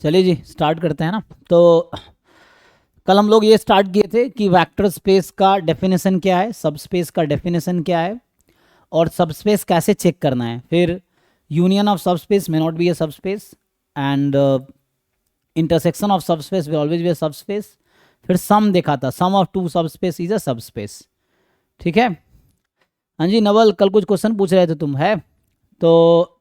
चलिए जी स्टार्ट करते हैं ना। तो कल हम लोग ये स्टार्ट किए थे कि वेक्टर स्पेस का डेफिनेशन क्या है, सब स्पेस का डेफिनेशन क्या है, और सब स्पेस कैसे चेक करना है। फिर यूनियन ऑफ सब स्पेस मे नॉट बी ए सब स्पेस, एंड इंटरसेक्शन ऑफ सब स्पेस विल ऑलवेज बी ए सब स्पेस। फिर सम देखा था, सम ऑफ टू सब स्पेस इज अ सब स्पेस। ठीक है। हाँ जी नवल, कल कुछ क्वेश्चन पूछ रहे थे तुम, है तो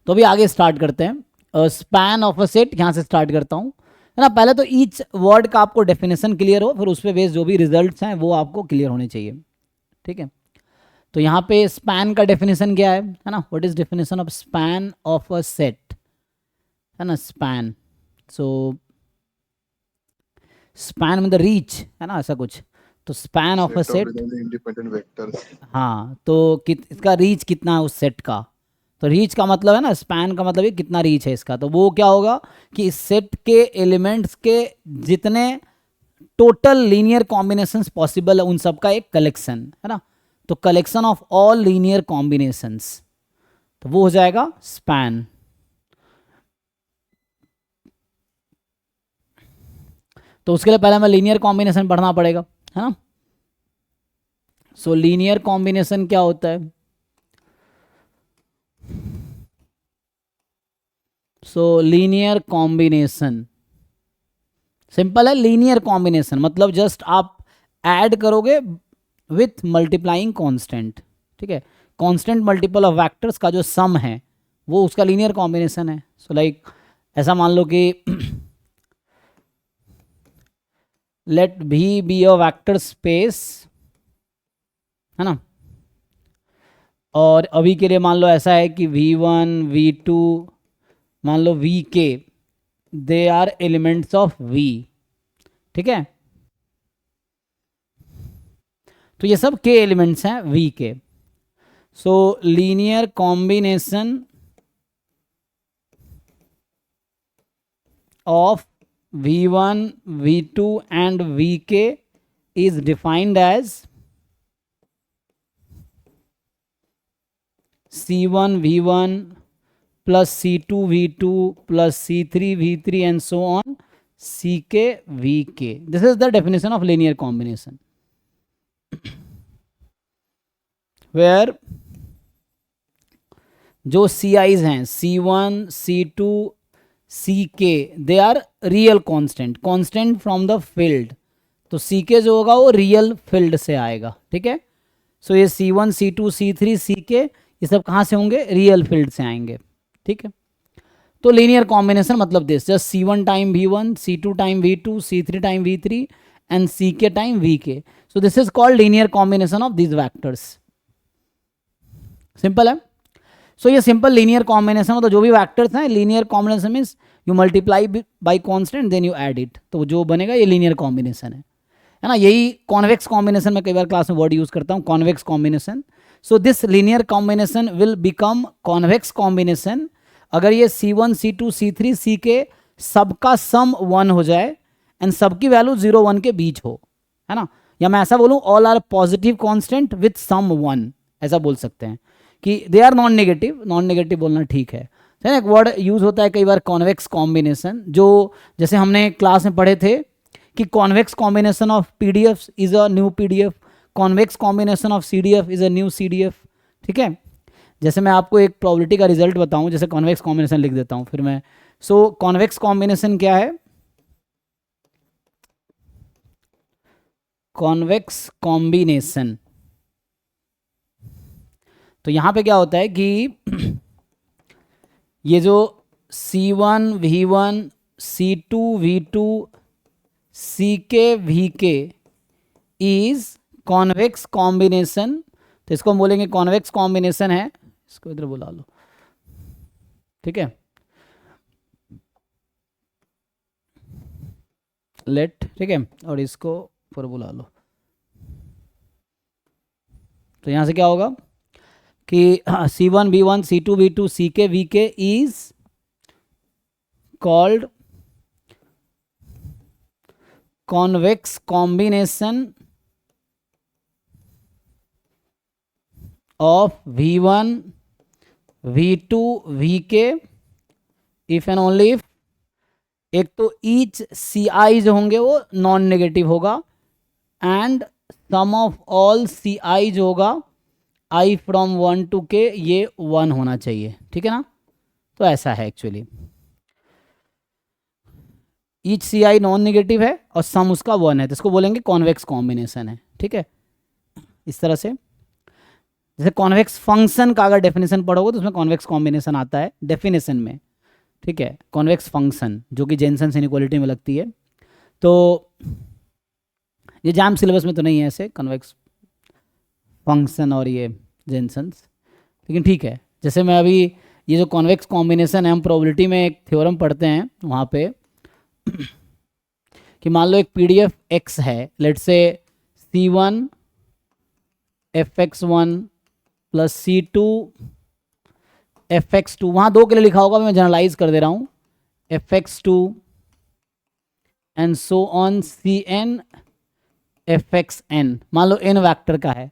तो अभी आगे स्टार्ट करते हैं। स्पैन ऑफ अ सेट यहाँ से स्टार्ट करता हूँ, है ना। पहले तो ईच वर्ड का आपको डेफिनेशन क्लियर हो, फिर उस पर बेस जो भी रिजल्ट्स हैं वो आपको क्लियर होने चाहिए। ठीक है। तो यहाँ पे स्पैन का डेफिनेशन क्या है ना। What is definition of span of a set, है ना। स्पैन, सो स्पैन मतलब रीच, है ना, ऐसा कुछ। तो span of a Set of set, linearly independent vectors. हाँ तो इसका रीच कितना है उस सेट का। तो रीच का मतलब है ना, स्पैन का मतलब ये कितना रीच है इसका। तो वो क्या होगा कि इस सेट के एलिमेंट्स के जितने टोटल लीनियर कॉम्बिनेशंस पॉसिबल है उन सब का एक कलेक्शन, है ना। तो collection of all linear combinations, तो वो हो जाएगा स्पैन। तो उसके लिए पहले हमें लीनियर कॉम्बिनेशन पढ़ना पड़ेगा, है ना। सो लीनियर कॉम्बिनेशन क्या होता है। सो लीनियर कॉम्बिनेशन सिंपल है। लीनियर कॉम्बिनेशन मतलब जस्ट आप ऐड करोगे विथ मल्टीप्लाइंग कांस्टेंट। ठीक है। कांस्टेंट मल्टीपल ऑफ वेक्टर्स का जो सम है वो उसका लीनियर कॉम्बिनेशन है। सो लाइक ऐसा मान लो कि लेट भी बी अ वेक्टर स्पेस, है ना। और अभी के लिए मान लो ऐसा है कि v1 v2, मान लो vk, they are elements of v। ठीक है। तो ये सब के एलिमेंट्स हैं v के। सो linear combination of v1 v2 and vk is defined as c1 v1 plus c2 v2 plus c3 v3 and so on ck vk. This is the definition of linear combination where जो सी eyes हैं c1 c2 ck they are real constant, constant from the field. तो ck जो होगा वो real field से आएगा। ठीक है। सो ये c1 c2 c3 ck ये सब कहाँ से होंगे, रियल फील्ड से आएंगे। ठीक है। तो लीनियर कॉम्बिनेशन मतलब this, just c1 time v1, c2 time v2, c3 time v3 and ck time vk। So this is called linear combination of this vectors. Simple है। सो ये सिंपल लीनियर कॉम्बिनेशन मतलब जो भी वैक्टर्स हैं, linear combination means you multiply by constant then you add it, तो जो बनेगा ये लीनियर कॉम्बिनेशन है ना। यही कॉन्वेक्स कॉम्बिनेशन में कई बार क्लास में वर्ड यूज करता हूँ, convex combination. So this linear combination will become convex combination अगर ये c1 c2 c3 ck सबका सम 1 हो जाए एंड सबकी वैल्यू 0 1 के बीच हो, है ना। या मैं ऐसा बोलूँ all are positive constant with sum 1, ऐसा बोल सकते हैं कि they are non negative. Non negative बोलना ठीक है। एक वर्ड यूज होता है कई बार कॉन्वेक्स कॉम्बिनेशन, जो जैसे हमने क्लास में पढ़े थे कि convex combination of PDF is a new PDF, convex combination of CDF is a new CDF. ठीक है। जैसे मैं आपको एक प्रोबेबिलिटी का रिजल्ट बताऊं, जैसे कॉन्वेक्स कॉम्बिनेशन लिख देता हूं फिर मैं। सो कॉन्वेक्स कॉम्बिनेशन क्या है, कॉन्वेक्स कॉम्बिनेशन। तो यहां पे क्या होता है कि ये जो c1 v1 c2 v2 ck vk is convex combination. तो इसको हम बोलेंगे कॉन्वेक्स कॉम्बिनेशन है। इसको इधर बुला लो। ठीक है। लेट, ठीक है, और इसको फिर बुला लो। तो यहां से क्या होगा कि c1 v1 c2 v2 ck vk is called convex combination of v1 v2 vk if and only if एक तो ईच सी आई जो होंगे वो नॉन नेगेटिव होगा, एंड सम ऑफ ऑल सी आई जो होगा आई फ्रॉम 1 to k ये 1 होना चाहिए, ठीक है ना। तो ऐसा है एक्चुअली, ईच सी आई नॉन नेगेटिव है और सम उसका 1 है, तो इसको बोलेंगे कॉन्वेक्स कॉम्बिनेशन है, ठीक है। इस तरह से जैसे कॉन्वेक्स फंक्शन का अगर डेफिनेशन पढ़ोगे तो उसमें कॉन्वेक्स कॉम्बिनेशन आता है डेफिनेशन में, ठीक है। कॉन्वेक्स फंक्शन जो कि जेनसन्स इनइक्वालिटी में लगती है, तो ये जैम सिलेबस में तो नहीं है ऐसे कॉन्वेक्स फंक्शन और ये जेनसन्स, लेकिन ठीक है। जैसे मैं अभी ये जो कॉन्वेक्स कॉम्बिनेशन है, हम प्रोबेबिलिटी में एक थ्योरम पढ़ते हैं वहाँ पे कि मान लो एक पीडीएफ एक्स है, let's say C1 fx1 plus C2 fx2, वहाँ 2 के लिए लिखा होगा, मैं जनरलाइज कर दे रहा हूँ, fx2 and so on Cn fxn, मान लो n वैक्टर का है,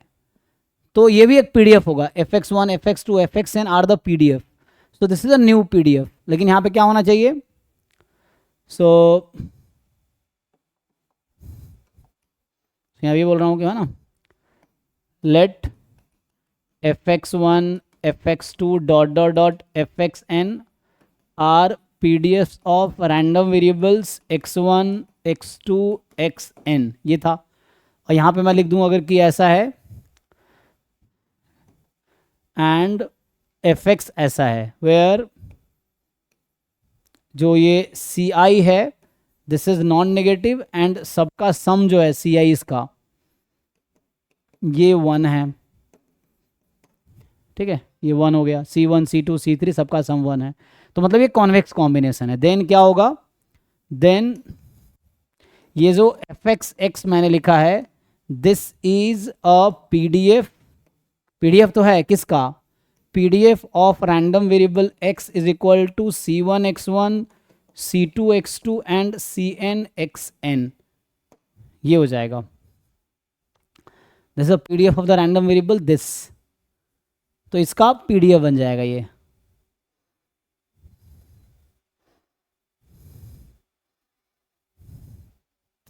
तो ये भी एक पीडीएफ होगा, fx1 fx2 fxn are the PDF, so this is a new PDF. लेकिन यहाँ पे क्या होना चाहिए, सो यहाँ भी बोल रहा हूँ कि है ना, let fx1 fx2 dot dot dot fxn are pdfs of random variables x1 x2 xn, ये था। और यहाँ पे मैं लिख दूँ अगर कि ऐसा है एंड fx ऐसा है, वेयर जो ये सी आई है this is non negative and सबका सम जो है सी आई इसका ये 1 है, ठीक है, ये 1 हो गया, C1 C2 C3 सबका सम 1 है, तो मतलब ये कॉन्वेक्स कॉम्बिनेशन है। देन क्या होगा, देन ये जो fx मैंने लिखा है this is a PDF, PDF तो है किसका, PDF of random variable x is equal to C1 x1 C2 x2 and Cn xn, ये हो जाएगा, this is a PDF of the random variable this, तो इसका पीडीएफ बन जाएगा ये।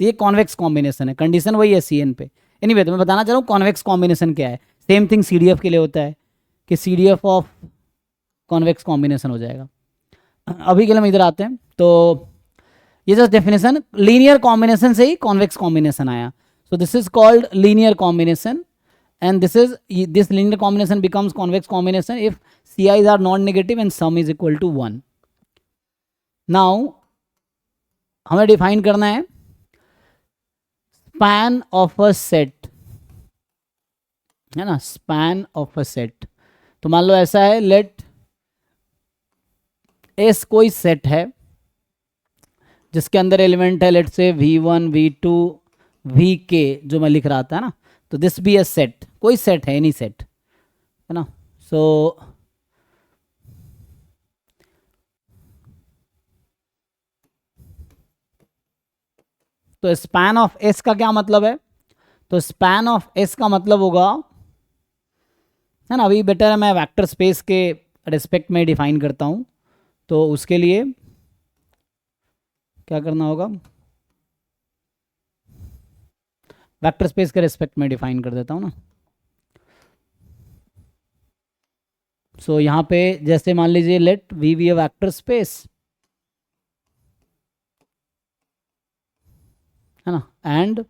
तो ये कॉन्वेक्स कॉम्बिनेशन है, कंडीशन वही है Cn पे। एनीवे तो मैं बताना चाह रहा हूँ कॉन्वेक्स कॉम्बिनेशन क्या है, सेम थिंग CDF के लिए होता है कि CDF ऑफ कॉन्वेक्स कॉम्बिनेशन हो जाएगा। अभी के लिए हम इधर आते हैं, तो ये जस्ट डेफिनेशन, लीनियर कॉम्बिनेशन से ही कॉन्वेक्स कॉम्बिनेशन आया, सो this is called linear combination and this linear combination becomes convex combination if CI's are non-negative and sum is equal to 1. now हमें डिफाइन करना है span of a set, है ना, span of a set। तो मान लो ऐसा है, लेट S कोई सेट है जिसके अंदर एलिमेंट है लेट से V1 V2 Vk जो मैं लिख रहा था ना, तो दिस बी अ सेट, कोई सेट है, एनी सेट, है ना। सो तो स्पैन ऑफ एस का क्या मतलब है, तो स्पैन ऑफ एस का मतलब होगा, है ना, अभी बेटर है मैं वेक्टर स्पेस के रिस्पेक्ट में डिफाइन करता हूं, तो उसके लिए क्या करना होगा, वेक्टर स्पेस के रिस्पेक्ट में डिफाइन कर देता हूं ना। सो यहाँ पे जैसे मान लीजिए let V be a vector space, है ना, एंड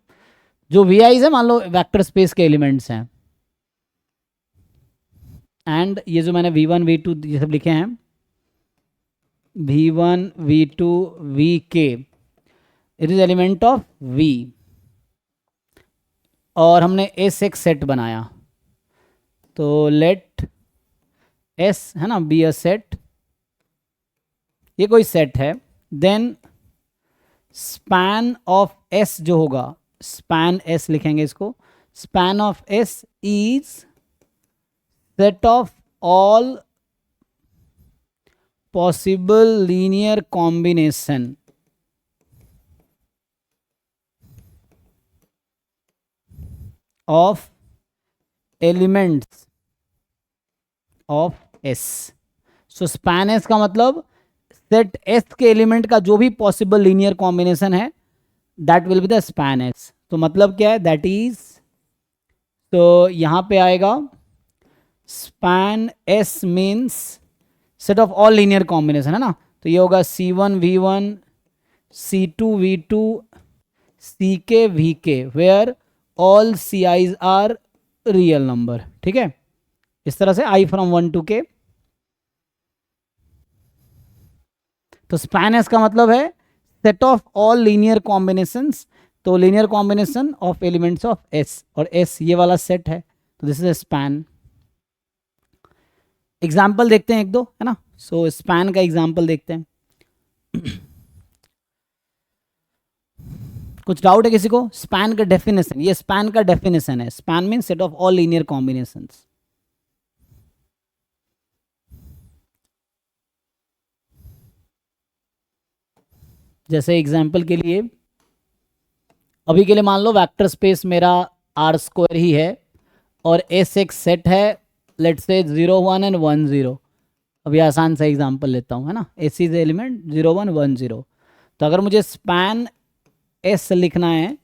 जो वी आईज है मान लो वेक्टर स्पेस के एलिमेंट्स हैं, एंड ये जो मैंने V1 V2 ये सब लिखे हैं, V1 V2 Vk it is element of V, और हमने एस एक सेट बनाया, तो लेट एस, है ना, बी अ सेट, ये कोई सेट है, देन स्पैन ऑफ एस जो होगा, स्पैन एस लिखेंगे इसको, span of S is set of all possible linear combination of elements of S. So span s का मतलब सेट एस के एलिमेंट का जो भी पॉसिबल लीनियर कॉम्बिनेशन है that will be the span S. तो मतलब क्या है, दैट इज, तो यहां पे आएगा span S means set of all linear combination, है ना। तो ये होगा C1 V1 C2 V2 CK VK where all CIs are real number. ठीक है, इस तरह से I फ्रॉम 1 to K। तो स्पैन एस का मतलब है set of all linear combinations, तो linear combination of elements of s, और एस ये वाला सेट है, तो this is a span. Example देखते हैं एक दो, है ना। सो स्पैन का एग्जाम्पल देखते हैं। कुछ डाउट है किसी को? स्पैन का डेफिनेशन, ये स्पैन का डेफिनेशन है। Span mean set of all linear combinations. जैसे एग्जाम्पल के लिए, अभी के लिए मान लो वेक्टर स्पेस मेरा R² ही है और एस एक सेट है, लेट्स से 0 1 एंड 1 0। अभी आसान सा एग्जांपल लेता हूँ, है ना। S is element 0 1 1 0। तो अगर मुझे स्पैन एस लिखना है,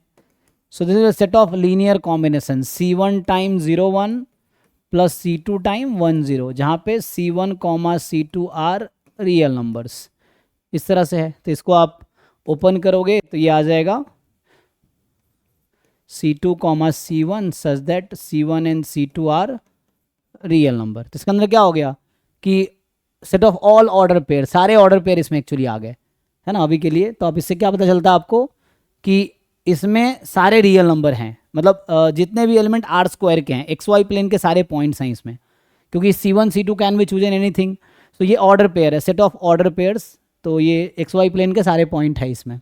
सो this is a set of linear combination C1 time 0 1 plus C2 time 1 0, जहाँ पे C1 C2 are real numbers. इस तरह से है। तो इसको आप ओपन करोगे तो ये आ जाएगा C2 C1 such that C1 and C2 are real number. तो इसके अंदर क्या हो गया कि set of all order pair, सारे ऑर्डर पेयर इसमें एक्चुअली आ गए, है ना अभी के लिए। तो अब इससे क्या पता चलता है आपको कि इसमें सारे रियल नंबर हैं, मतलब जितने भी एलिमेंट R² के हैं, XY प्लेन के सारे पॉइंट्स हैं इसमें, क्योंकि C1 C2 can be choose in anything. तो ये ऑर्डर पेयर है, सेट ऑफ ऑर्डर पेयर्स, तो ये XY प्लेन के सारे पॉइंट है इसमें।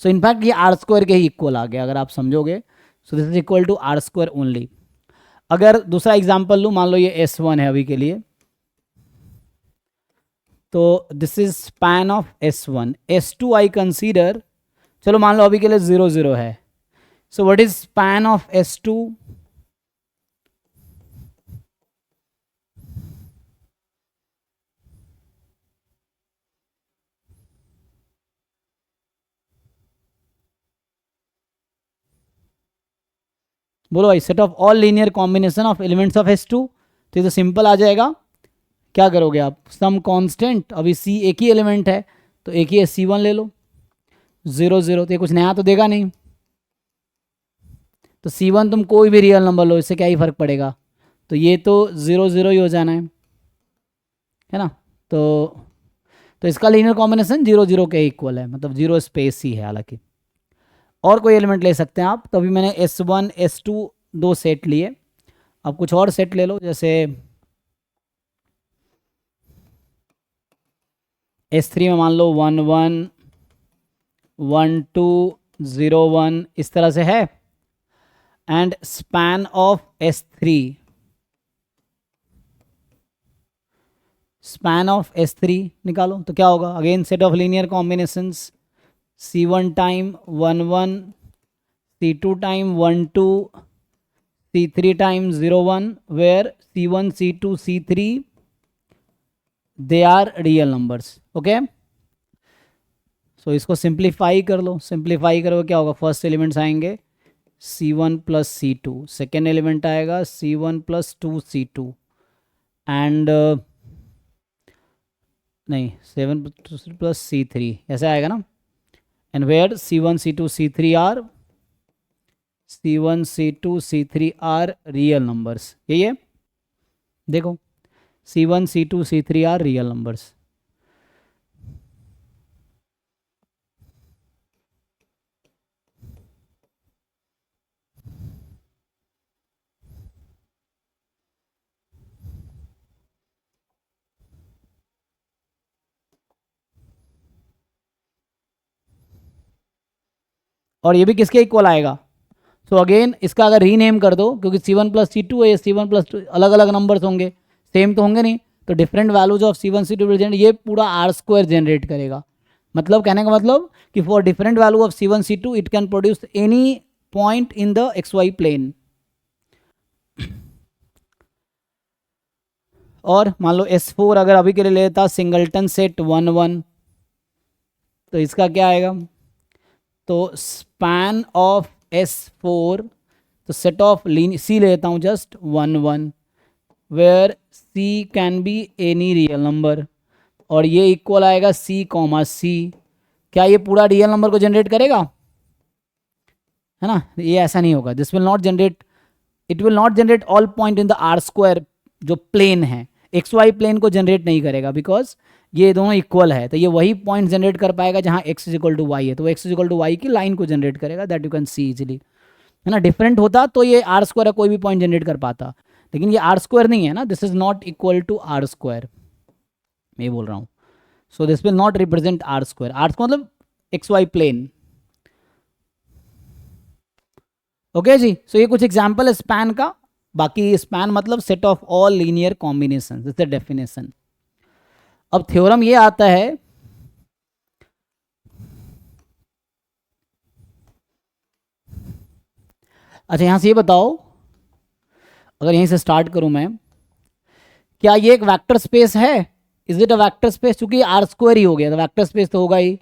सो इनफैक्ट ये R² के ही इक्वल आ गया अगर आप समझोगे। So this is equal to R² only. अगर दूसरा एग्जाम्पल लूँ, मान लो ये S1 है अभी के लिए, तो this is span of S1। S2 I consider, चलो मान लो अभी के लिए 0 0 है। So what is span of S2? बोलो भाई, set of all linear combination of elements of S2। तो ये तो सिंपल आ जाएगा। क्या करोगे आप, सम कांस्टेंट, अभी C एक ही एलिमेंट है तो एक ही है, C1 ले लो। 0 0 तो ये कुछ नया तो देगा नहीं, तो C1 तुम कोई भी रियल नंबर लो, इससे क्या ही फर्क पड़ेगा। तो ये तो 0 0 ही हो जाना है ना। तो इसका लीनियर कॉम्बिनेशन 0 0 के इक्वल है, मतलब 0 स्पेस ही है हालांकि। और कोई एलिमेंट ले सकते हैं आप। तो अभी मैंने S1 S2 दो सेट लिए, अब कुछ और सेट ले लो, जैसे S3 में मान लो 1 1 1 2 0 1, इस तरह से है। And span of S3, span of S3 निकालो तो क्या होगा, again set of linear combinations C1 time 1 1 C2 time 1 2 C3 time 0 1 where C1 C2 C3 they are real numbers. Okay, so इसको सिंप्लीफाई कर लो। सिंप्लीफाई करोगे क्या होगा, फर्स्ट एलिमेंट्स आएंगे C1 plus C2, second element आएगा C1 प्लस 2 C2 एंड नहीं 7 plus C3, ऐसा आएगा ना। And where C1 C2 C3 are C1 C2 C3 are real numbers. यही है, देखो C1 C2 C3 are real numbers. और ये भी किसके इक्वल आएगा, सो अगेन इसका अगर रीनेम कर दो, क्योंकि C1 प्लस C2 है, ये C1 प्लस 2 अलग अलग नंबर्स होंगे, सेम तो होंगे नहीं, तो different values of C1 C2 will generate, ये पूरा R² जनरेट करेगा। मतलब कहने का मतलब कि for different value of C1 C2 it can produce any point in the XY plane. और मान लो S4 अगर अभी के लिए लेता सिंगलटन सेट 1 1, तो इसका क्या आएगा, तो स्पैन ऑफ S4, तो सेट ऑफ सी लेता हूँ just 1 1 where C can be any real number, और ये इक्वल आएगा C कॉमा C। क्या ये पूरा रियल नंबर को जनरेट करेगा, है ना, ये ऐसा नहीं होगा, this will not generate, it will not generate all point in the R square जो प्लेन है, एक्स वाई प्लेन को जनरेट नहीं करेगा, बिकॉज ये दोनों इक्वल है, तो ये वही पॉइंट जनरेट कर पाएगा जहाँ x is equal to Y है, तो x is equal to Y की लाइन को जनरेट करेगा, that you can see easily, है ना। डिफरेंट होता तो ये आर स्क्वायर कोई भी पॉइंट जनरेट कर पाता, लेकिन ये आर स्क्वायर नहीं है ना, this is not equal to R square, मैं बोल रहा हूँ। So this will not represent R square, R square मतलब एक्स वाई प्लेन। ओके जी, सो ये कुछ एग्जाम्पल है स्पैन का। बाकी स्पैन मतलब set of all linear combination, this is the definition. अब थ्योरम ये आता है, अच्छा यहां से ये बताओ, अगर यहीं से स्टार्ट करूं मैं, क्या ये एक वेक्टर स्पेस है, is it a vector space, क्योंकि आर स्क्वायर ही हो गया तो वेक्टर स्पेस तो होगा ही।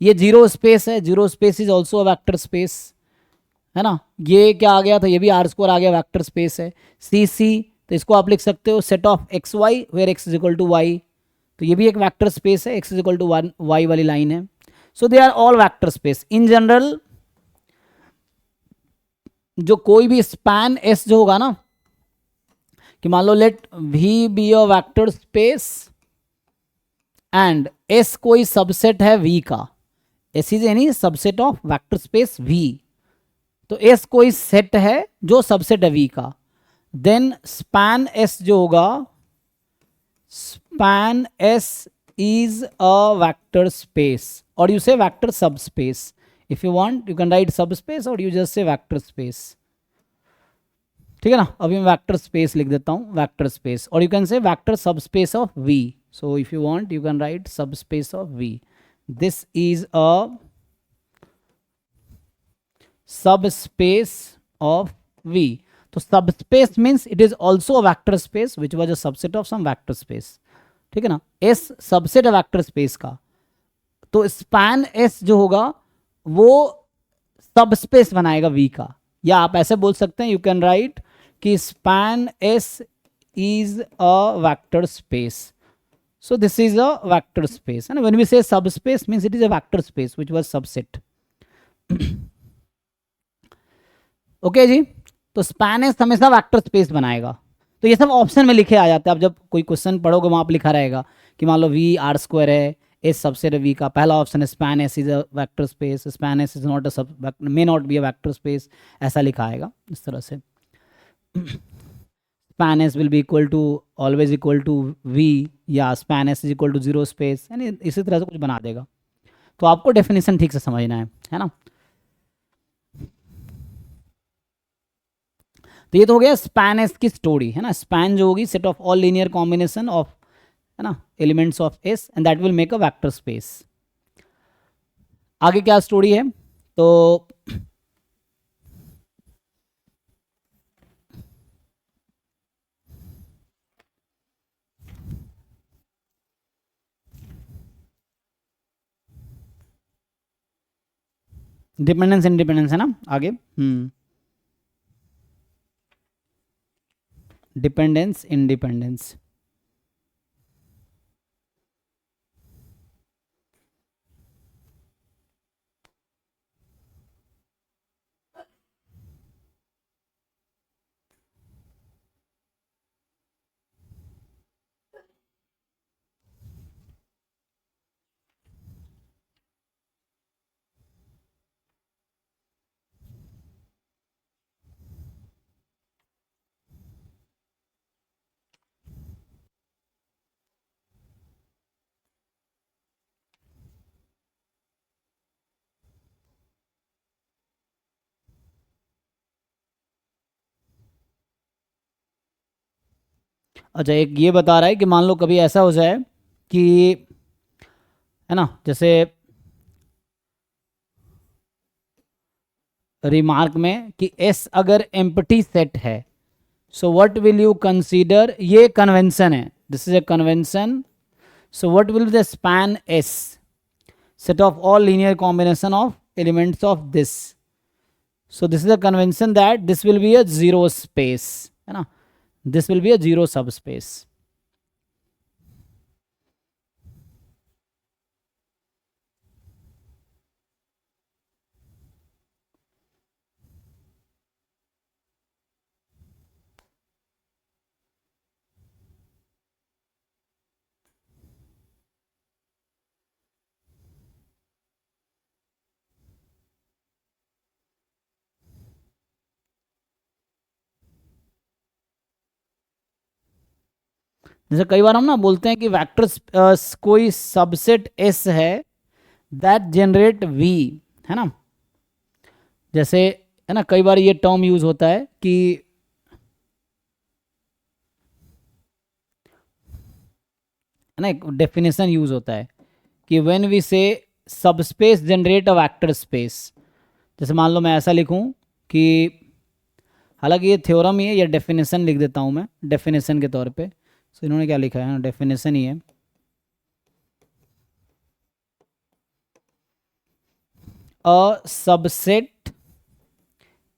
ये जीरो स्पेस है, zero space is also a vector space, है ना। ये क्या आ गया, तो ये भी आर स्क्वायर आ गया, वेक्टर स्पेस है। सी तो इसको आप लिख सकते हो set of X Y where X is equal to Y, तो ये भी एक वेक्टर स्पेस है, X is equal to one Y वाली लाइन है। So they are all vector space in general. जो कोई भी स्पैन एस जो होगा ना, कि मान लो let V be a vector space and S कोई सबसेट है वी का, S is any subset of vector space V, तो एस कोई सेट है जो सबसेट है वी का, देन स्पैन एस जो होगा, span S is a vector space or you say vector subspace. If you want you can write subspace or you just say vector space, ठीक है ना। अभी मैं वेक्टर स्पेस लिख देता हूँ, वेक्टर स्पेस, और you can say vector subspace of V, so if you want you can write subspace of V, this is a subspace of V। तो subspace means it is also a vector space which was a subset of some vector space, ठीक है ना। S subset है vector space का, तो span S जो होगा वो सबस्पेस बनाएगा वी का, या आप ऐसे बोल सकते हैं, यू कैन राइट कि span S is a vector space, so this is a vector space, है ना। When we say subspace means it is a vector space which was subset. Okay जी, तो स्पैन एस हमेशा vector space बनाएगा। तो ये सब ऑप्शन में लिखे आ जाते हैं, आप जब कोई क्वेश्चन पढ़ोगे वहां पर लिखा रहेगा कि मान लो वी आर स्क्वायर है, एस सबसेट है वी का, पहला ऑप्शन है span S is a vector space, span S is not a sub may not be a vector space, ऐसा लिखा आएगा इस तरह से। Span S will be equal to always equal to V, या span S is equal to zero space, यानी इसी तरह से कुछ बना देगा। तो आपको डेफिनेशन ठीक से समझना है ना। तो ये तो हो गया स्पैन एस की स्टोरी, है ना। स्पैन जो होगी set of all linear combination of, है ना, elements of S and that will make a vector space. आगे क्या स्टोरी है, तो डिपेंडेंस इंडिपेंडेंस है ना आगे, डिपेंडेंस इंडिपेंडेंस। अच्छा एक ये बता रहा है कि मान लो कभी ऐसा हो जाए कि, है ना, जैसे रिमार्क में कि एस अगर एम्प्टी सेट है, so what will you consider, ये कन्वेंशन है, this is A convention, so what will the span S, set of all linear combination of elements of this. So this is a convention that this will be a zero space, है ना, this will be a zero subspace. जैसे कई बार हम ना बोलते हैं कि vector कोई सबसेट एस है दैट जनरेट वी, है ना, जैसे है ना, कई बार ये टर्म यूज होता है कि है ना, एक डेफिनेशन यूज होता है कि when we say subspace generate a vector space, जैसे मान लो मैं ऐसा लिखूं कि, हालांकि ये थ्योरम ही है, या डेफिनेशन लिख देता हूं मैं डेफिनेशन के तौर पे। सो इन्होंने क्या लिखा है, डेफिनेशन ही है, a subset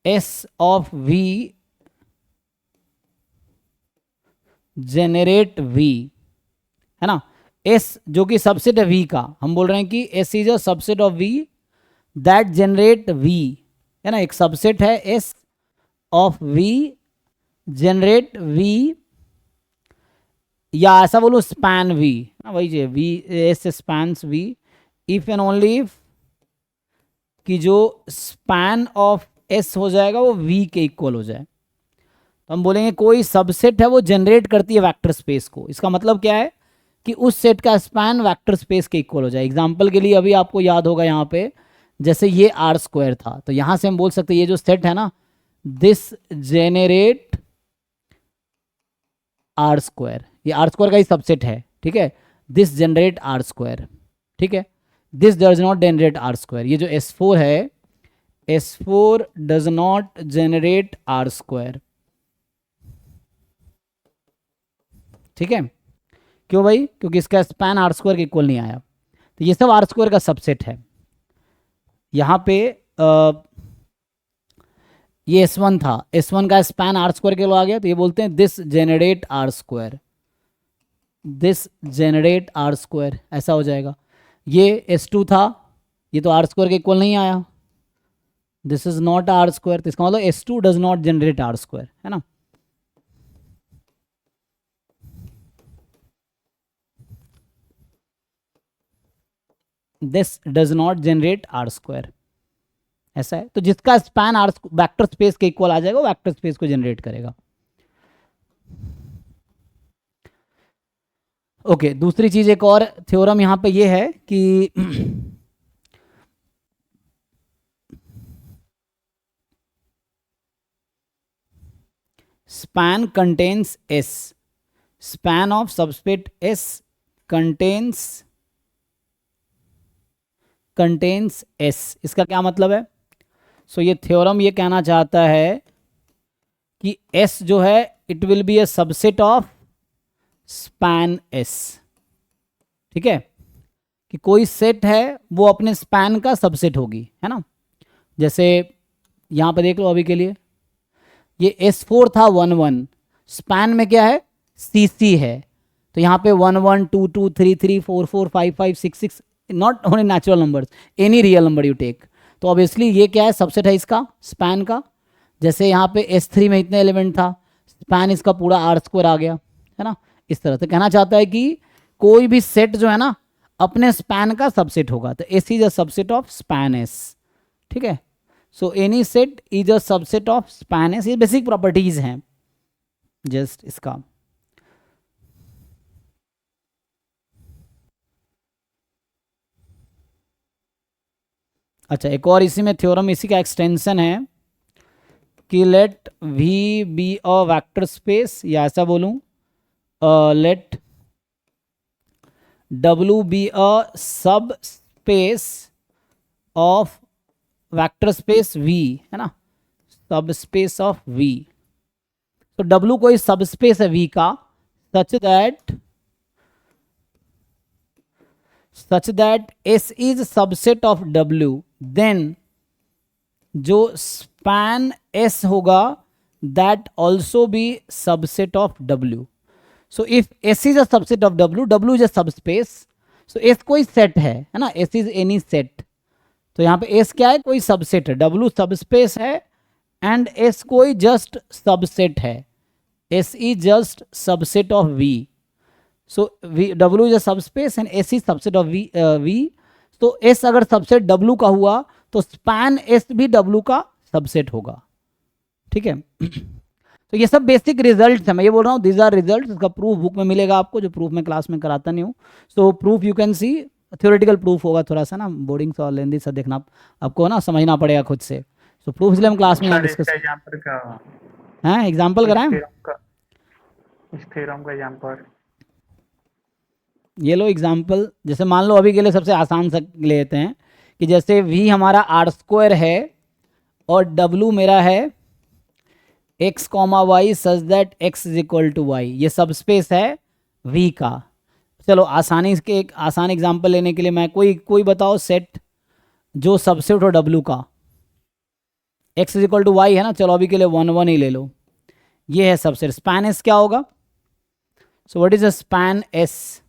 S of V generate V, है ना, एस जो कि सबसेट है वी का, हम बोल रहे हैं कि S is a subset of V that generate V, है ना, एक सबसेट है S of V generate V, या ऐसा बोलो स्पैन वी, वही है V S spans V, if and only if कि जो स्पैन ऑफ एस हो जाएगा वो वी के इक्वल हो जाए, तो हम बोलेंगे कोई सबसेट है वो जनरेट करती है वेक्टर स्पेस को। इसका मतलब क्या है कि उस सेट का स्पैन वेक्टर स्पेस के इक्वल हो जाए। एग्जांपल के लिए अभी आपको याद होगा यहाँ पे, जैसे ये आर स्क्वायर था, तो यहाँ से हम बोल सकते हैं ये जो सेट है ना, दिस जेनरेट आर स्क्वायर, ये आर स्क्वायर का ही सबसेट है, ठीक है, दिस जनरेट आर स्क्वायर, ठीक है, this does not generate R square, ये जो S4 है, S4 does not generate R square, ठीक है, क्यों भाई, क्योंकि इसका स्पैन आर स्क्वायर के इक्वल नहीं आया, तो ये सब आर स्क्वायर का सबसेट है। यहाँ पे ये S1 था, S1 का स्पैन आर स्क्वायर के लिए आ गया, तो ये बोलते हैं this generate R square, this generate R square, ऐसा हो जाएगा। ये S2 था, ये तो आर स्क्वायर के इक्वल नहीं आया, this is not R square, तो इसका मतलब S2 does not generate R square, है ना, this does not generate R square, ऐसा है। तो जिसका स्पैन आर वेक्टर स्पेस के इक्वल आ जाएगा वो वेक्टर स्पेस को जनरेट करेगा। ओके, दूसरी चीज एक और थ्योरम यहां पे ये है कि span contains S, span of subspace S contains S, इसका क्या मतलब है? सो ये थ्योरम ये कहना चाहता है कि S जो है it will B A subset of span S, ठीक है, कि कोई सेट है वो अपने स्पैन का सबसेट होगी, है ना, जैसे यहां पे देख लो अभी के लिए, ये S4 था 1 1, स्पैन में क्या है CC है, तो यहाँ पे 1 1 2 2 3 3 4 4 5 5 6 6, not only natural numbers, any real number you take, तो ऑब्वियसली ये क्या है, सबसेट है इसका स्पैन का। जैसे यहाँ पे S3 में इतने एलिमेंट था, स्पैन इसका पूरा आर स्क्वायर आ गया, है ना, इस तरह से कहना चाहता है कि कोई भी सेट जो है ना अपने स्पैन का सबसेट होगा, तो S is a subset of span S, ठीक है, so any set is a subset of span S, ये बेसिक प्रॉपर्टीज हैं जस्ट इसका। अच्छा, एक और इसी में थ्योरम, इसी का एक्सटेंशन है कि let V be a vector space, या ऐसा बोलूं let W be a subspace of vector space V, है ना, सब स्पेस ऑफ V, तो W कोई sub such that S is subset of W, then जो स्पैन एस होगा that also be subset of W. So if S is a subset of W, W is a subspace, so S कोई set है ना, S is any set. तो यहाँ पे S क्या है, कोई सबसेट है, डब्ल्यू सबस्पेस है एंड एस कोई जस्ट सबसेट है. S is just subset of V. So V W is a subspace and S is subset of V V. तो एस अगर सबसेट डब्ल्यू का हुआ तो स्पैन एस भी डब्ल्यू का सबसेट होगा. ठीक है. तो ये सब बेसिक रिजल्ट्स है, मैं ये बोल रहा हूँ दीज आर रिजल्ट्स. इसका प्रूफ बुक में मिलेगा आपको, जो प्रूफ मैं क्लास में कराता नहीं हूँ. सो proof you can C, theoretical proof होगा थोड़ा सा ना, बोर्डिंग सा और लेंदी सा देखना, आपको ना समझना पड़ेगा खुद से. सो प्रूफ इसलिए हम क्लास में यहाँ डिस्कस हैं. एग्जाम्पल कराएं, इस थ्योरम का एग्जांपल. ये लो एग्जाम्पल. जैसे मान लो अभी के लिए सबसे आसान सा लेते हैं कि जैसे v हमारा आर स्क्वायर है और w मेरा है x comma Y such that x is equal to Y. ये सब स्पेस है v का. चलो आसानी के एक आसान एग्जांपल लेने के लिए मैं कोई बताओ सेट जो सबसेट हो w का. x is equal to Y है ना, चलो अभी के लिए 1 1 ही ले लो. ये है सबसेट. स्पैन एस क्या होगा? So what is a span S?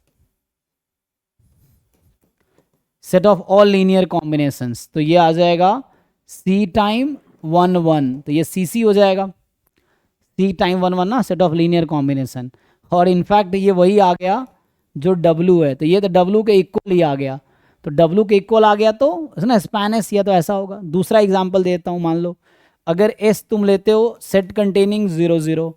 Set of all linear combinations. तो ये आ जाएगा c टाइम 1 1, तो ये cc हो जाएगा. c टाइम 1 1 ना, सेट ऑफ लीनियर कॉम्बिनेशन. और इनफैक्ट ये वही आ गया जो w है, तो ये तो w के इक्वल ही आ गया. तो w के इक्वल आ गया तो ना स्पैन एस, या तो ऐसा होगा. दूसरा एग्जांपल देता हूँ. मान लो अगर s तुम लेते हो सेट कंटेनिंग 0 0,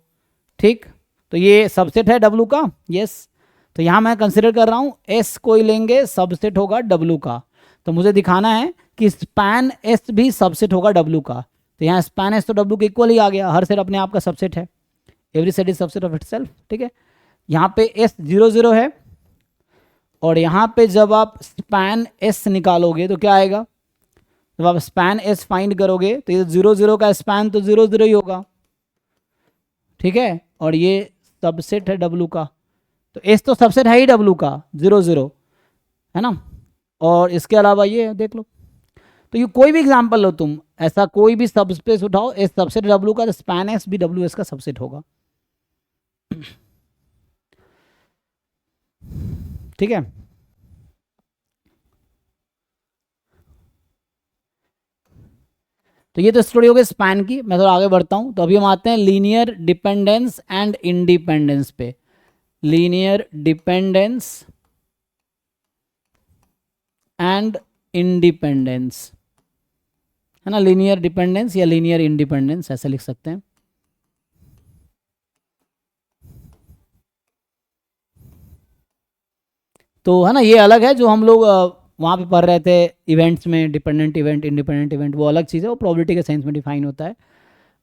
ठीक, तो ये सबसेट है w का. यस. तो यहाँ मैं कंसिडर कर रहा हूँ s कोई लेंगे सबसेट होगा w का. तो मुझे दिखाना है कि स्पैन s भी सबसेट होगा w का. तो यहाँ स्पैन s तो w के इक्वल ही आ गया, हर सेट अपने आप का सबसेट है. Every set is subset of itself. ठीक है. यहाँ पे s 0 0 है और यहाँ पे जब आप स्पैन s निकालोगे तो क्या आएगा? जब आप स्पैन s फाइंड करोगे तो ये 0 0 का स्पैन तो 0 0 ही होगा. ठीक है. और ये सबसेट है w का, तो एस तो सबसेट है ही डब्लू का 0 0, है ना. और इसके अलावा ये देख लो. तो ये कोई भी एग्जांपल लो तुम, ऐसा कोई भी सबस्पेस उठाओ, एस सबसेट डब्लू का, तो स्पैन एस भी डब्ल्यू एस का सबसेट होगा. ठीक है. तो ये तो स्टोरी हो गई स्पैन की. मैं थोड़ा आगे बढ़ता हूँ. तो अभी हम आते हैं लीनियर डिपेंडेंस एंड इंडिपेंडेंस पे. लीनियर डिपेंडेंस एंड इंडिपेंडेंस, है ना. लीनियर डिपेंडेंस या लीनियर इंडिपेंडेंस ऐसा लिख सकते हैं. तो है ना, ये अलग है जो हम लोग वहाँ पे पढ़ रहे थे इवेंट्स में. डिपेंडेंट इवेंट, इंडिपेंडेंट इवेंट, वो अलग चीज़ है, वो प्रोबेबिलिटी के सेंस में डिफाइन होता है.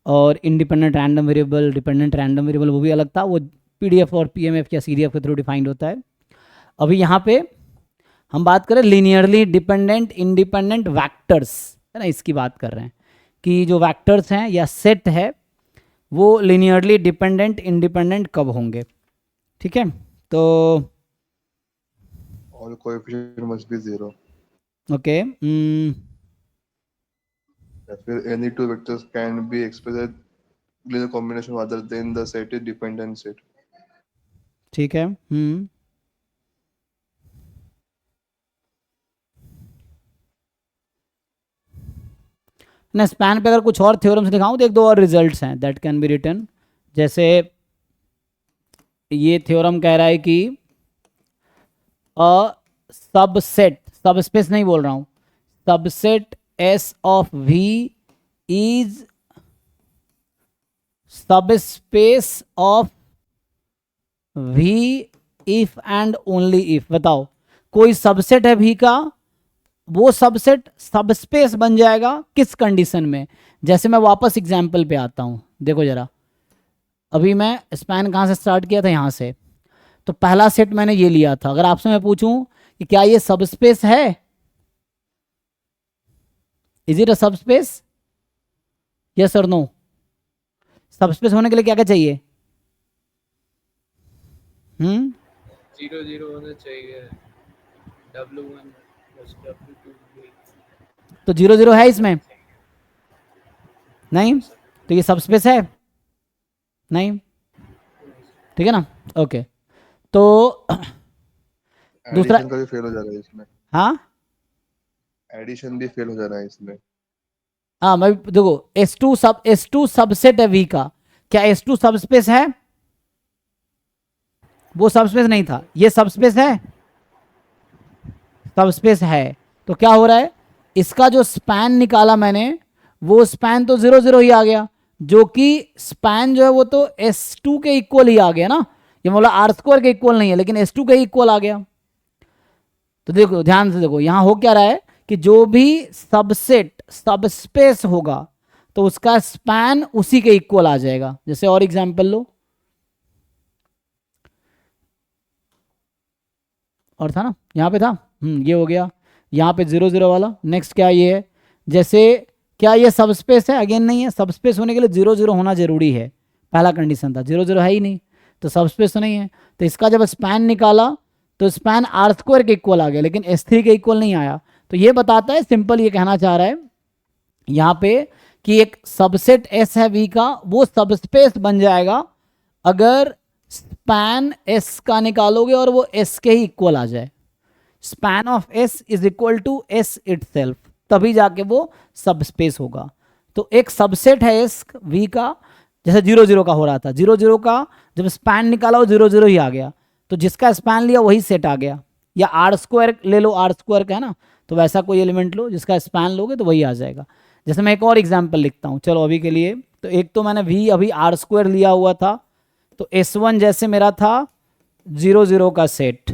और independent random variable, dependent random variable, वो भी अलग था, वो पीडीएफ और पीएमएफ या सीडीएफ के थ्रू डिफाइंड होता है. अभी यहाँ पे हम बात करें लीनियरली डिपेंडेंट इंडिपेंडेंट वैक्टर्स, है ना, इसकी बात कर रहे हैं कि जो वैक्टर्स हैं या सेट है वो लीनियरली डिपेंडेंट इंडिपेंडेंट कब होंगे. ठीक है. तो all coefficient must be 0. Okay. या फिर any two vectors can be expressed as linear combination other than the set is dependent set. ठीक है. ना स्पैन पे अगर कुछ और थ्योरम्स दिखाऊं तो एक दो और रिजल्ट्स हैं दैट कैन बी रिटन. जैसे ये थ्योरम कह रहा है कि अ सबसेट, सबस्पेस नहीं बोल रहा हूं, subset S of V is subspace of V if and only if. बताओ कोई सबसेट है वी का, वो सबसेट सबस्पेस बन जाएगा किस कंडीशन में? जैसे मैं वापस एग्जाम्पल पे आता हूं. देखो जरा, अभी मैं स्पैन कहाँ से स्टार्ट किया था, यहाँ से. तो पहला सेट मैंने ये लिया था. अगर आपसे मैं पूछूं कि क्या ये सबस्पेस है, is it a subspace, yes और नो? सबस्पेस होने के लिए क्या क्या चाहिए? 0 0 होना चाहिए. तो 0 0 है इसमें नहीं, तो ये सब स्पेस है नहीं, ठीक है ना। ओके, तो दूसरा, एडिशन का भी फेल हो जा रहा है इसमें, हाँ एडिशन भी फेल हो जा रहा है इसमें। हाँ, मैं देखो S2 सबसेट है V का, क्या S2 सबस्पेस है? वो सबस्पेस नहीं था, ये सबस्पेस है, सबस्पेस है। तो क्या हो रहा है, इसका जो स्पैन निकाला मैंने, वो स्पैन तो 0 0 ही आ गया, जो कि स्पैन जो है वो तो S2 के इक्वल ही आ गया ना, ये मतलब R² के इक्वल नहीं है, लेकिन S2 के इक्वल आ गया। तो देखो ध्यान से देखो, यहां हो क्या रहा है कि जो भी सबसेट सबस्पेस होगा तो उसका स्पैन उसी के इक्वल आ जाएगा। जैसे और एग्जांपल लो, और था ना, यहाँ पे था, ये हो गया, यहाँ पे 0 0 वाला। नेक्स्ट क्या ये है, जैसे क्या ये सबस्पेस है? अगेन नहीं है, सबस्पेस होने के लिए 0 0 होना जरूरी है, पहला कंडीशन था, 0 0 है ही नहीं, तो सबस्पेस तो नहीं है। तो इसका जब स्पैन निकाला तो स्पैन R² के इक्वल आ गया, लेकिन S3 के इक्वल नहीं आया। तो ये बताता है, सिंपल ये कहना चाह रहा है यहाँ पे कि एक सबसेट S है V का, वो सबस्पेस बन जाएगा अगर स्पैन S का निकालोगे और वो S के ही इक्वल आ जाए। Span of S is equal to S itself, तभी जाके वो सबस्पेस होगा। तो एक सबसेट है S V का, जैसे 0 0 का हो रहा था, 0 0 का जब स्पैन निकाला वो 0 0 ही आ गया, तो जिसका स्पैन लिया वही सेट आ गया। या R² ले लो, R² का है ना, तो वैसा कोई एलिमेंट लो जिसका स्पैन लोगे तो वही आ जाएगा। जैसे मैं एक और एग्जाम्पल लिखता हूँ, चलो अभी के लिए, तो एक तो मैंने V अभी R² लिया हुआ था, तो S1 जैसे मेरा था 0 0 का सेट,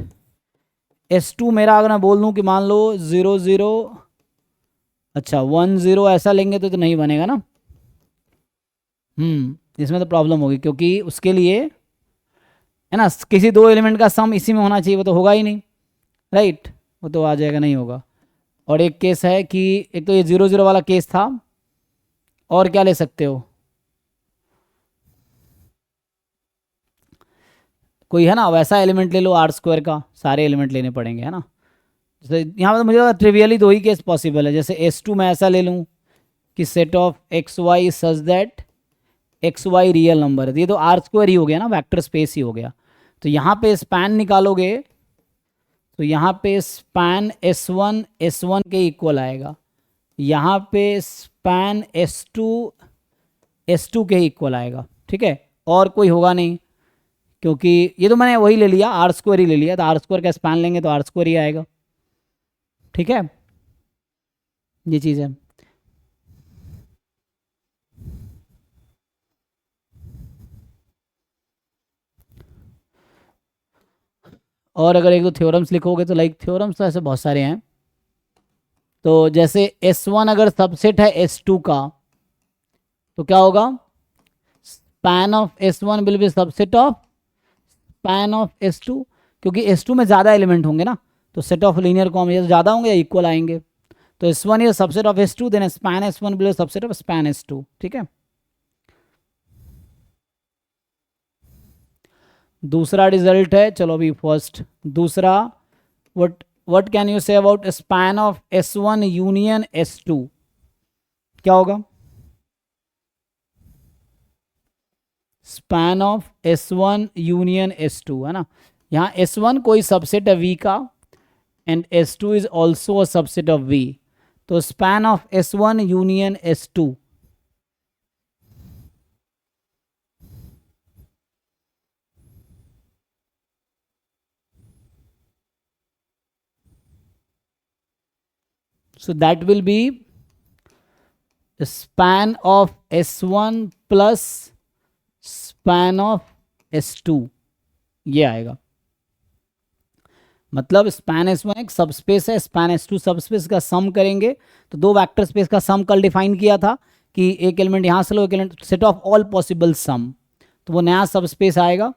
S2 मेरा अगर मैं बोल दूं कि मान लो 0 0, अच्छा 1 0 ऐसा लेंगे तो नहीं बनेगा ना, इसमें तो प्रॉब्लम होगी, क्योंकि उसके लिए है ना किसी दो एलिमेंट का सम इसी में होना चाहिए, वो तो होगा ही नहीं, राइट, वो तो आ जाएगा, नहीं होगा। और एक केस है कि एक तो ये 0 0 वाला केस था, और क्या ले सकते हो, कोई है ना वैसा एलिमेंट ले लो R² का, सारे एलिमेंट लेने पड़ेंगे है ना। जैसे यहाँ पर तो मुझे ट्रिवियली दो ही केस पॉसिबल है, जैसे S2 में ऐसा ले लूँ कि set of XY such that XY real number है, ये तो R² ही हो गया ना, वेक्टर स्पेस ही हो गया। तो यहाँ पे स्पैन निकालोगे तो यहाँ पे स्पैन S1 के इक्वल आएगा, यहाँ पे स्पैन S2 के इक्वल आएगा, ठीक है, और कोई होगा नहीं, क्योंकि ये तो मैंने वही ले लिया, R² ही ले लिया, तो R² का स्पैन लेंगे तो R² ही आएगा, ठीक है, ये चीज़ है। और अगर एक दो थ्योरम्स लिखोगे तो लाइक थ्योरम्स तो ऐसे बहुत सारे हैं, तो जैसे S1 अगर सबसेट है S2 का तो क्या होगा, span of S1 will be subset of span of S2, क्योंकि S2 में ज़्यादा एलिमेंट होंगे ना, तो सेट ऑफ लीनियर कॉम्बिनेशन ज़्यादा होंगे या इक्वल आएंगे, तो S1 is subset of S2, then span S1 will be subset of span S2, ठीक है। दूसरा रिजल्ट है, चलो अभी फर्स्ट, दूसरा, what can you say about span of S1 union S2, क्या होगा, span of S1 union S2 है ना, यहाँ S1 कोई सबसेट है V का and S2 is also a subset of V, तो span of S1 union S2, so that will be the span of S1 plus span of S2, ये आएगा। मतलब स्पैन S1 एक सबस्पेस है, span S2 subspace का सम करेंगे, तो दो वेक्टर स्पेस का सम कल डिफाइन किया था कि एक एलिमेंट यहाँ से लो, एक element, set of all possible sum, तो वो नया सबस्पेस आएगा।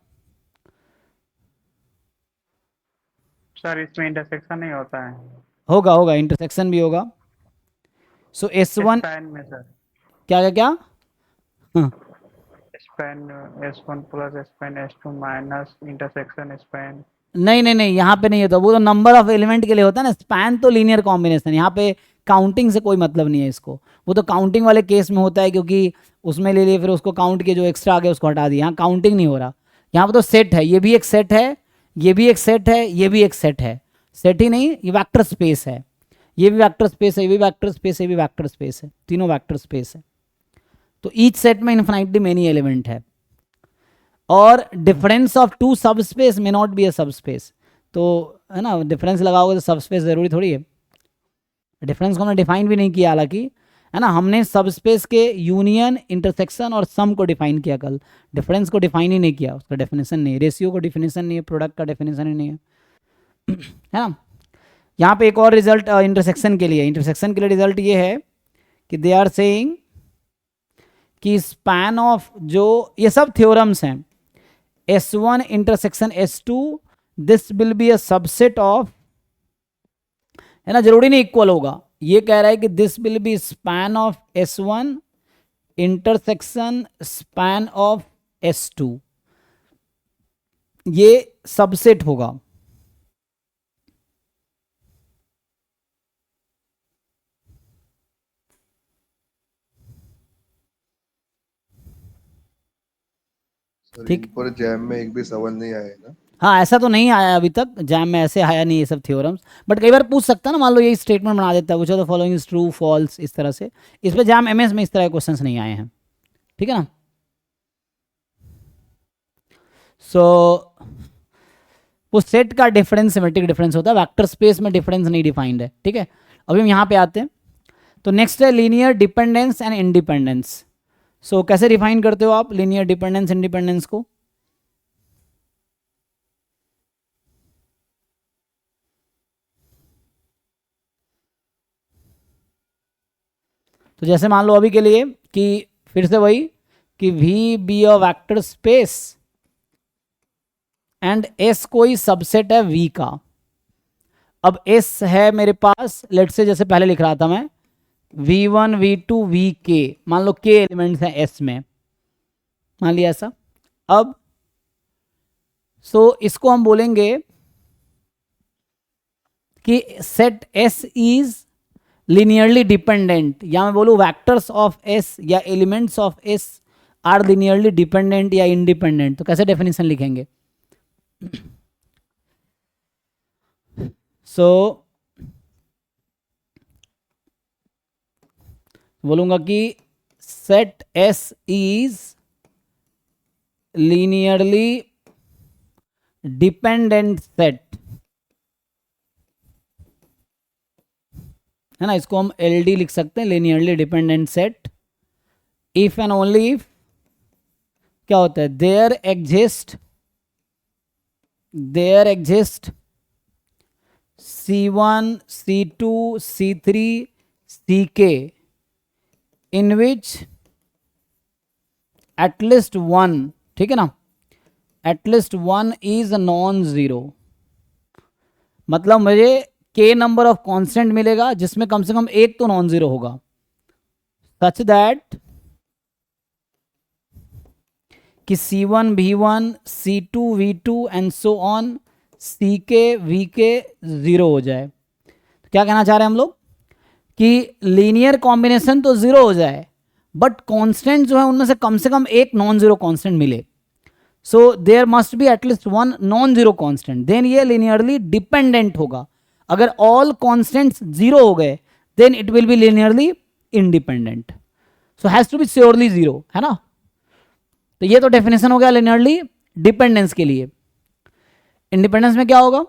सर इसमें इंटरसेक्शन नहीं होता है होगा होगा, इंटरसेक्शन भी होगा। सो S1 स्पैन में सर, क्या क्या क्या, हाँ, span S1 plus span S2 minus intersection span नहीं नहीं नहीं, यहाँ पे नहीं होता, वो तो नंबर ऑफ एलिमेंट के लिए होता है ना, स्पैन तो लीनियर कॉम्बिनेशन, यहाँ पे काउंटिंग से कोई मतलब नहीं है इसको, वो तो काउंटिंग वाले केस में होता है, क्योंकि उसमें ले लिए फिर उसको काउंट किए, जो एक्स्ट्रा आ गया उसको हटा दिया, यहाँ काउंटिंग नहीं हो रहा, यहाँ पे तो सेट है, ये भी एक सेट है, ये भी एक सेट है, ये भी एक सेट है, सेट ही नहीं, ये वेक्टर स्पेस है, ये भी वेक्टर स्पेस है, ये भी वेक्टर स्पेस है, ये भी वेक्टर स्पेस है, तीनों वेक्टर स्पेस है। तो ईच सेट में इन्फिनाइटली मेनी एलिमेंट है, और डिफरेंस ऑफ टू सब स्पेस मे नॉट बी ए सब स्पेस, तो है ना, डिफरेंस लगाओगे तो सब स्पेस जरूरी थोड़ी है, डिफरेंस को हमने डिफाइन भी नहीं किया हालांकि, है ना, हमने सब स्पेस के यूनियन, इंटरसेक्शन और सम को डिफाइन किया कल, डिफरेंस को डिफाइन ही नहीं किया, उसका डेफिनेशन नहीं है, रेशियो को डिफिनेशन नहीं है, प्रोडक्ट का डेफिनेशन ही नहीं है, है ना। यहाँ पे एक और रिजल्ट इंटरसेक्शन के लिए, इंटरसेक्शन के लिए रिजल्ट ये है कि दे आर सेइंग कि स्पैन ऑफ, जो ये सब थ्योरम्स हैं, S1 intersection S2, this will be a subset of, है ना, जरूरी नहीं इक्वल होगा, ये कह रहा है कि this will be span of S1 intersection span of S2, ये सबसेट होगा। ठीक, पर जैम में एक भी सवाल नहीं आया है ना? हाँ ऐसा तो नहीं आया अभी तक, जैम में ऐसे आया नहीं ये सब थ्योरम्स, बट कई बार पूछ सकता है ना, मान लो यही स्टेटमेंट बना देता है, which are the following is true false, इस तरह से, इस पे जैम MS में इस तरह के क्वेश्चंस नहीं आए हैं, ठीक है ना। सो वो सेट का डिफरेंस सिमेट्रिक डिफरेंस होता है, वेक्टर स्पेस में डिफरेंस नहीं डिफाइंड है, ठीक है। अभी हम यहाँ पे आते हैं, तो नेक्स्ट है लीनियर डिपेंडेंस एंड इंडिपेंडेंस। सो कैसे डिफाइन करते हो आप लीनियर डिपेंडेंस इंडिपेंडेंस को? तो जैसे मान लो अभी के लिए कि फिर से वही कि V be a vector space and S कोई सबसेट है V का। अब S है मेरे पास, लेट से जैसे पहले लिख रहा था मैं, V1 V2 Vk, मान लो k एलिमेंट्स हैं S में, मान लिया ऐसा। अब इसको हम बोलेंगे कि set S is linearly dependent, या मैं बोलूँ वैक्टर्स ऑफ S या elements of S are linearly dependent या इंडिपेंडेंट, तो कैसे डेफिनेशन लिखेंगे? बोलूंगा कि set S is linearly dependent set, है ना, इसको हम LD लिख सकते हैं, linearly dependent set, if and only if क्या होता है, there exist C1 C2 C3 Ck in which at least one, ठीक है ना, at least one is non zero, मतलब मुझे k नंबर ऑफ कांस्टेंट मिलेगा जिसमें कम से कम एक तो नॉन जीरो होगा, सच दैट कि C1 V1 C2 V2 and so on Ck Vk zero हो जाए। तो क्या कहना चाह रहे हैं हम लोग कि लीनियर कॉम्बिनेशन तो जीरो हो जाए, बट कांस्टेंट जो है उनमें से कम एक नॉन जीरो कांस्टेंट मिले, so there must be at least one non zero constant, then ये लीनियरली डिपेंडेंट होगा। अगर ऑल कांस्टेंट्स जीरो हो गए then it will be linearly independent, so has to be surely zero, है ना। तो ये तो डेफिनेशन हो गया लीनियरली डिपेंडेंस के लिए। इंडिपेंडेंस में क्या होगा?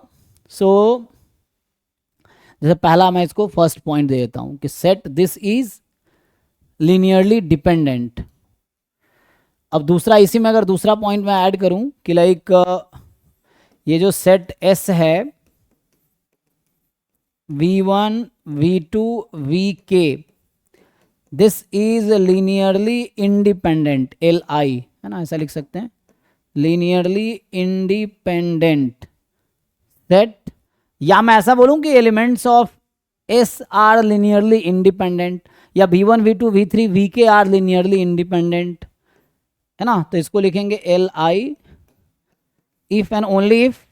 जैसे पहला मैं इसको फर्स्ट पॉइंट दे देता हूं कि set this is linearly dependent. अब दूसरा, इसी में अगर दूसरा पॉइंट मैं ऐड करूं कि लाइक ये जो सेट S है V1 V2 Vk, this is linearly independent, LI, है ना, ऐसा लिख सकते हैं, लीनियरली इंडिपेंडेंट सेट, या मैं ऐसा बोलूं कि elements of S are linearly independent, या V1 V2 V3 Vk are linearly independent, है ना। तो इसको लिखेंगे LI if and only if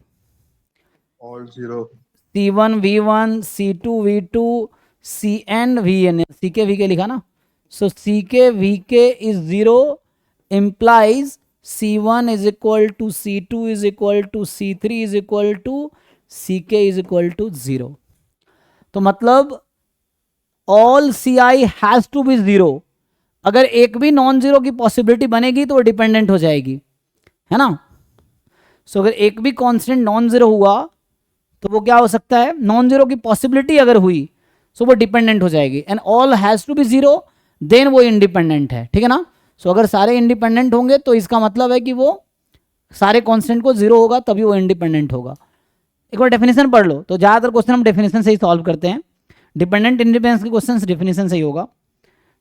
All zero. C1 V1 C2 V2 Cn Vn, Ck Vk लिखा ना, so Ck Vk is 0 implies C1 is equal to C2 is equal to C3 is equal to Ck is equal to 0. तो मतलब all Ci has to be 0. अगर एक भी non zero की possibility बनेगी तो वो डिपेंडेंट हो जाएगी, है ना. सो अगर एक भी कांस्टेंट नॉन जीरो हुआ तो वो क्या हो सकता है, नॉन जीरो की पॉसिबिलिटी अगर हुई सो वो डिपेंडेंट हो जाएगी. And all has to be zero, then वो इंडिपेंडेंट है, ठीक है ना. सो अगर सारे इंडिपेंडेंट होंगे तो इसका मतलब है कि वो सारे कांस्टेंट को जीरो होगा तभी वो इंडिपेंडेंट होगा. एक बार डेफिनेशन पढ़ लो. तो ज़्यादातर क्वेश्चन हम डेफिनेशन से ही सॉल्व करते हैं. डिपेंडेंट इंडिपेंडेंस के क्वेश्चन डेफिनेशन से ही होगा.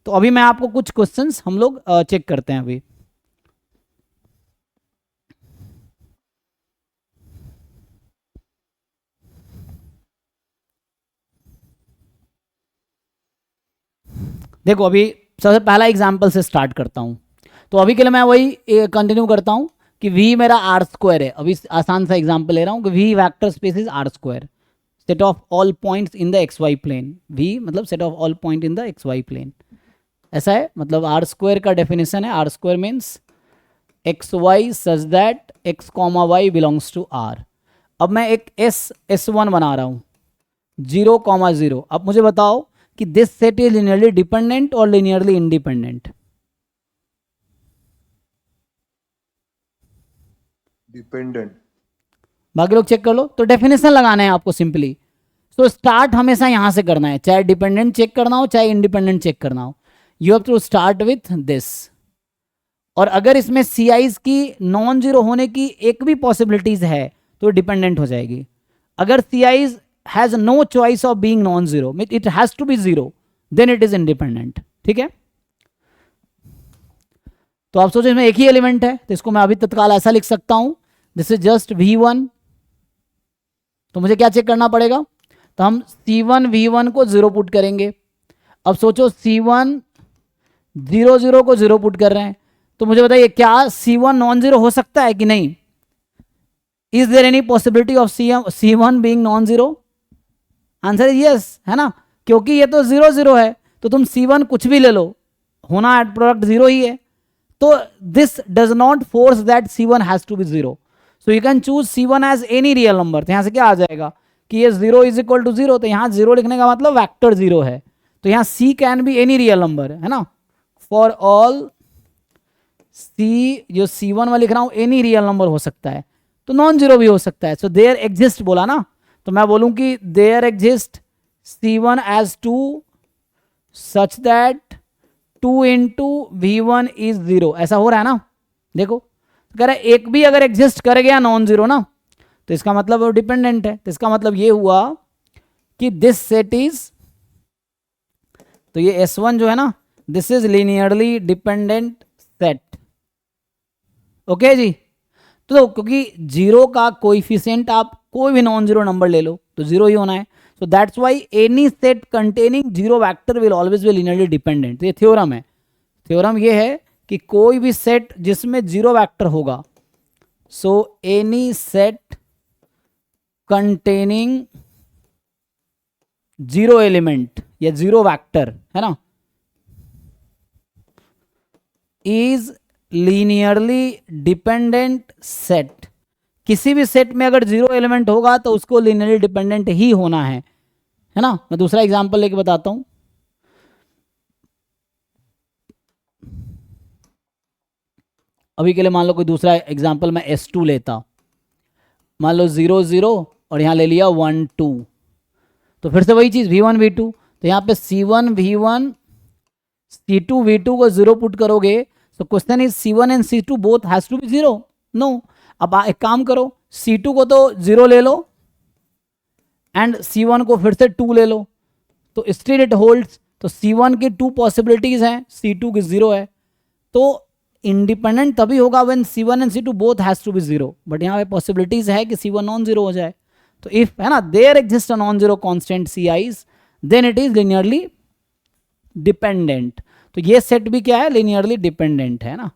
तो अभी मैं आपको कुछ क्वेश्चंस हम लोग चेक करते हैं. अभी देखो, अभी सबसे पहला एग्जांपल से स्टार्ट करता हूं. तो अभी के लिए मैं वही कंटिन्यू करता हूं कि v मेरा आर स्क्वायर है. अभी आसान सा एग्जांपल ले रहा हूं कि v vector space is R square, set of all points in the X Y plane. v मतलब set of all point in the X Y plane. ऐसा है, मतलब आर स्क्वायर का डेफिनेशन है, R square means X Y such that X comma Y belongs to R. अब मैं एक S1 बना रहा हूँ 0,0. अब मुझे बताओ कि this set is linearly dependent और लिनियरली इंडिपेंडेंट. Dependent. बाकी लोग चेक कर लो. तो डेफिनेशन लगाना है आपको सिंपली. तो स्टार्ट हमेशा यहां से करना है, चाहे डिपेंडेंट चेक करना हो चाहे इंडिपेंडेंट चेक करना हो. You have to start with this. और अगर इसमें CIs की नॉन जीरो होने की एक भी पॉसिबिलिटीज है तो डिपेंडेंट हो जाएगी. अगर CIs has no choice of being non zero, it has to be zero, then it is independent. ठीक है. तो आप सोचो इसमें एक ही एलिमेंट है, तो इसको मैं अभी तत्काल ऐसा लिख सकता हूं, दिस इज जस्ट V1. तो मुझे क्या चेक करना पड़ेगा, तो हम C1 V1 को 0 पुट करेंगे. अब सोचो C1 0 0 को 0 पुट कर रहे हैं, तो मुझे बताइए क्या C1 नॉन जीरो हो सकता है कि नहीं. Is there any possibility of C1 being non zero. Answer is yes, है ना, क्योंकि ये तो 0 0 है. तो तुम C1 कुछ भी ले लो, होना एट प्रोडक्ट 0 ही है. तो this does not force that C1 has to be 0. So you can choose C1 as any real number. तो यहां से क्या आ जाएगा कि ये 0 इज इक्वल टू 0. तो यहां 0 लिखने का मतलब वेक्टर 0 है. तो यहां C can be any real number, है ना. फॉर ऑल C, जो C1 में लिख रहा हूं एनी रियल नंबर हो सकता है, तो नॉन जीरो भी हो सकता है. सो देयर एग्जिस्ट बोला ना, तो मैं बोलूं कि there exist C1 as 2 such that 2 into V1 is 0. ऐसा हो रहा है ना. देखो कह रहा है एक भी अगर एग्जिस्ट कर गया नॉन जीरो ना, तो इसका मतलब वो डिपेंडेंट है. तो इसका मतलब ये हुआ कि दिस सेट इज, तो ये S1 जो है ना, this is linearly dependent set. Okay जी. तो क्योंकि जीरो का कोएफिशिएंट आप कोई भी नॉन जीरो नंबर ले लो तो जीरो ही होना है. So that's why any set containing zero vector will always be linearly dependent. तो ये थ्योरम है. थ्योरम ये है कि कोई भी सेट जिसमें जीरो वेक्टर होगा, सो any set containing zero element या जीरो वेक्टर, है ना, इज लीनियरली डिपेंडेंट सेट. किसी भी सेट में अगर जीरो एलिमेंट होगा तो उसको लीनियरली डिपेंडेंट ही होना है ना. मैं दूसरा एग्जांपल लेके बताता हूं. अभी के लिए मान लो कोई दूसरा एग्जांपल मैं S2 लेता. मान लो 0 0 और यहां ले लिया 1 2. तो फिर से वही चीज V1 V2. तो यहां पे C1 V1 C2 V2 को 0 पुट करोगे. So question is C1 and C2 both has to be 0. No. अब एक काम करो, C2 को तो 0 ले लो एंड C1 को फिर से 2 ले लो, तो स्टिल इट होल्ड्स. तो C1 की 2 पॉसिबिलिटीज हैं, C2 की 0 है. तो इंडिपेंडेंट तभी होगा when C1 and C2 both has to be 0. But यहाँ पे पॉसिबिलिटीज है कि C1 नॉन जीरो हो जाए. तो इफ, है ना, there exist a non zero constant CIs, then it is linearly dependent. तो ये सेट भी क्या है, लीनियरली डिपेंडेंट है ना.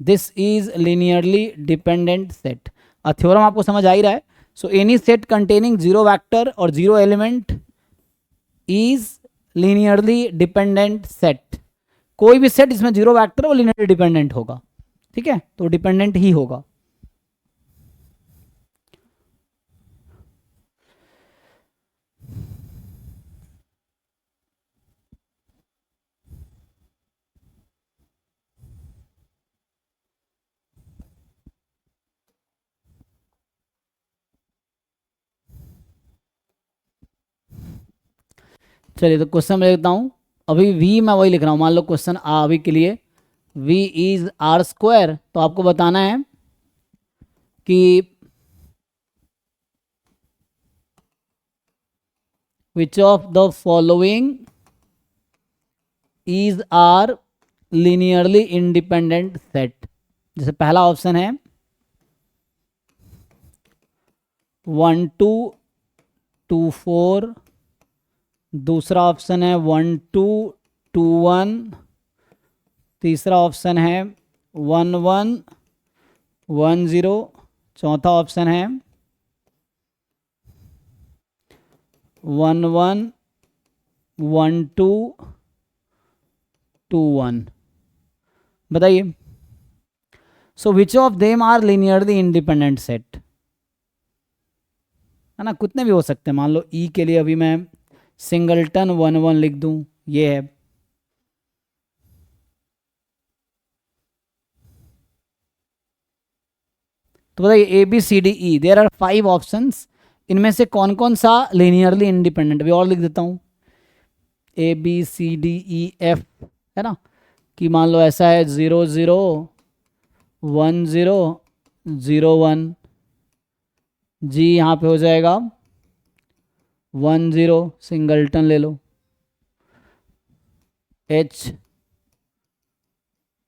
This is linearly dependent set. Theorem आपको समझ आ ही रहा है. So any set containing zero vector और zero element is linearly dependent set. कोई भी सेट जिसमें जीरो वैक्टर वो लीनियरली डिपेंडेंट होगा, ठीक है, तो डिपेंडेंट ही होगा। चलिए तो क्वेश्चन मैं लिखता हूँ। अभी v मैं वही लिख रहा हूँ, मान लो क्वेश्चन अभी के लिए v इज आर स्क्वायर, तो आपको बताना है कि which of the following is are linearly independent set. जैसे पहला ऑप्शन है 1 2 2 4, दूसरा ऑप्शन है 1 2 2 1, तीसरा ऑप्शन है 1 1 1 0, चौथा ऑप्शन है 1 1 1 2 2 1। बताइए, so which of them are linearly independent set, है ना, कितने भी हो सकते हैं। मान लो ई के लिए अभी मैं सिंगलटन 1 1 लिख दूं, ये है। तो बताइए A B C D E, there are 5 options, इनमें से कौन कौन सा लीनियरली इंडिपेंडेंट। अभी और लिख देता हूँ, A B C D E F, है ना, कि मान लो ऐसा है 0 0 1 0 0 1, जी यहाँ पे हो जाएगा 1 0, सिंगलटन ले लो, एच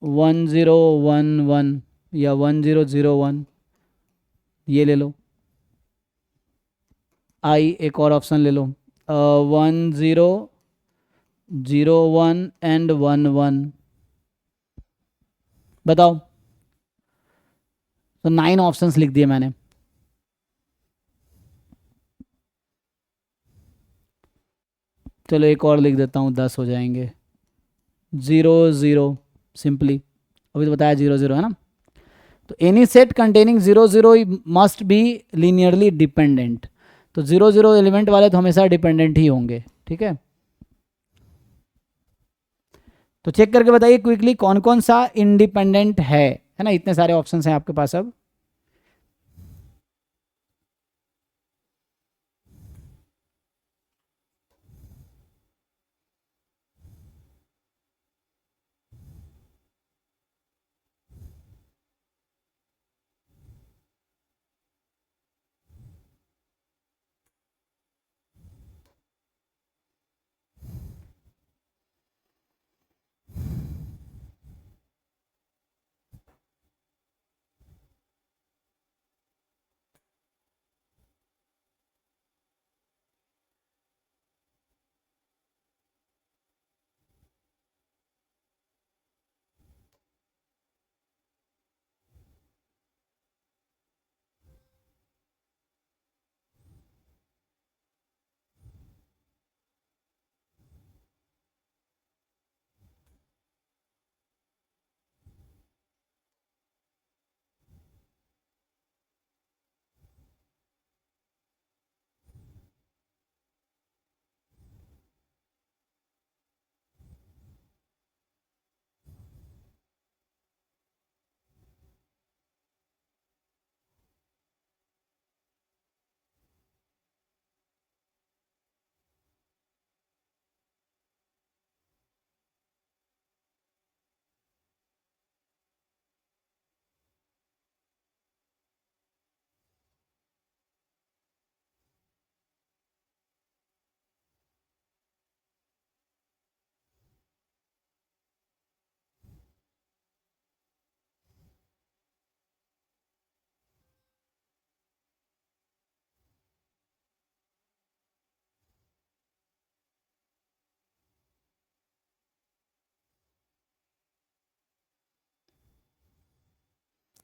1 0 1 1 या 1 0 0 1, ये ले लो। आई एक और ऑप्शन ले लो, 1 0 0 1 एंड 1 1। बताओ, तो 9 ऑप्शंस लिख दिए मैंने। चलो एक और लिख देता हूँ, 10 हो जाएंगे। 0 0, सिंपली अभी तो बताया 0 0, है ना। तो any set containing 0 0 must be linearly dependent. तो 0 0 एलिमेंट वाले तो हमेशा डिपेंडेंट ही होंगे, ठीक है। तो चेक करके बताइए क्विकली कौन कौन सा इंडिपेंडेंट है ना, इतने सारे ऑप्शंस हैं आपके पास अब।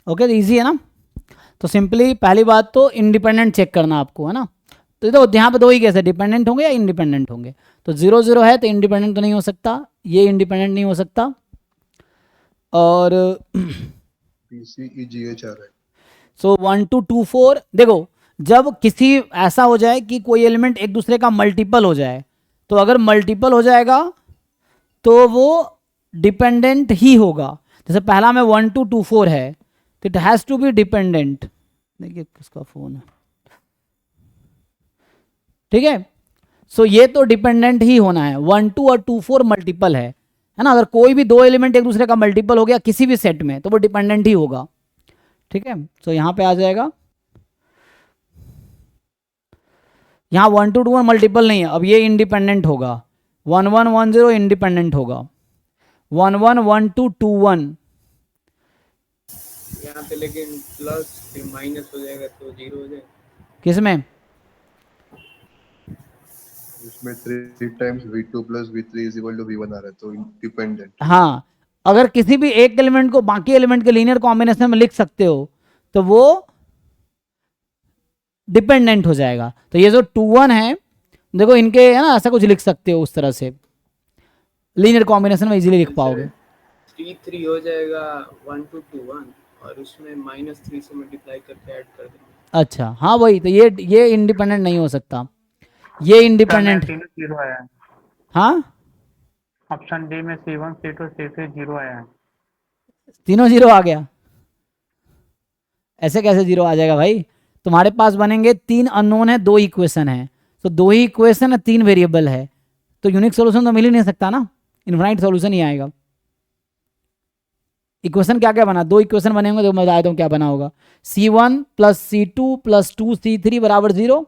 ओके, तो ईजी है ना। तो सिंपली पहली बात तो इंडिपेंडेंट चेक करना आपको, है ना। तो देखो यहाँ पे दो ही केस है, डिपेंडेंट होंगे या इंडिपेंडेंट होंगे। तो 0 0 है तो इंडिपेंडेंट तो नहीं हो सकता, ये इंडिपेंडेंट नहीं हो सकता। और PCEGH आ रहा है। सो 1 2 2 4, देखो जब किसी ऐसा हो जाए कि कोई एलिमेंट एक दूसरे का मल्टीपल हो जाए, तो अगर मल्टीपल हो जाएगा तो वो डिपेंडेंट ही होगा। जैसे पहला में 1 2 2 4 है तो it has to be dependent. देखिए किसका फ़ोन है, ठीक है। सो ये तो डिपेंडेंट ही होना है, 1 2 और 2 4 मल्टीपल है ना। अगर कोई भी दो एलिमेंट एक दूसरे का मल्टीपल हो गया किसी भी सेट में तो वो डिपेंडेंट ही होगा, ठीक है। सो यहाँ पे आ जाएगा, यहाँ 1 2 2 1 मल्टीपल नहीं है, अब ये इंडिपेंडेंट होगा। 1 1 1 0 इंडिपेंडेंट होगा, 1 1 1 2 2 1। यहाँ पे लेकिन प्लस फिर माइनस हो जाएगा तो 0 हो जाएगा। किसमें? इसमें 3 times V2 plus V3 is equal to V1 आ रहा है, तो डिपेंडेंट। हाँ, अगर किसी भी एक एलिमेंट को बाकी एलिमेंट के लीनियर कॉम्बिनेशन में लिख सकते हो तो वो डिपेंडेंट हो जाएगा। तो ये जो 2 1 है, देखो इनके है ना ऐसा कुछ लिख सकते हो, उस तरह से लीनियर कॉम्बिनेशन में इजीली लिख पाओगे। 3 हो जाएगा 1 2 2 1 और उसमें -3 से मल्टीप्लाई करके ऐड कर देंगे। अच्छा हाँ वही तो, ये इंडिपेंडेंट नहीं हो सकता, ये इंडिपेंडेंट। तीनों 0 आया है। हाँ ऑप्शन डी में C1 C2 C3 0 आया है। तीनों 0 आ गया, ऐसे कैसे 0 आ जाएगा भाई? तुम्हारे पास बनेंगे 3 अननोन है, 2 इक्वेशन है, तो 2 ही इक्वेशन है, 3 वेरिएबल है, तो यूनिक सोल्यूशन तो मिल ही नहीं सकता ना, इनफाइनाइट सोल्यूशन ही आएगा। इक्वेशन क्या क्या बना, 2 इक्वेशन बने होंगे, तो मैं बता दूँ क्या बना होगा। C1 plus C2 plus 2C3 बराबर 0,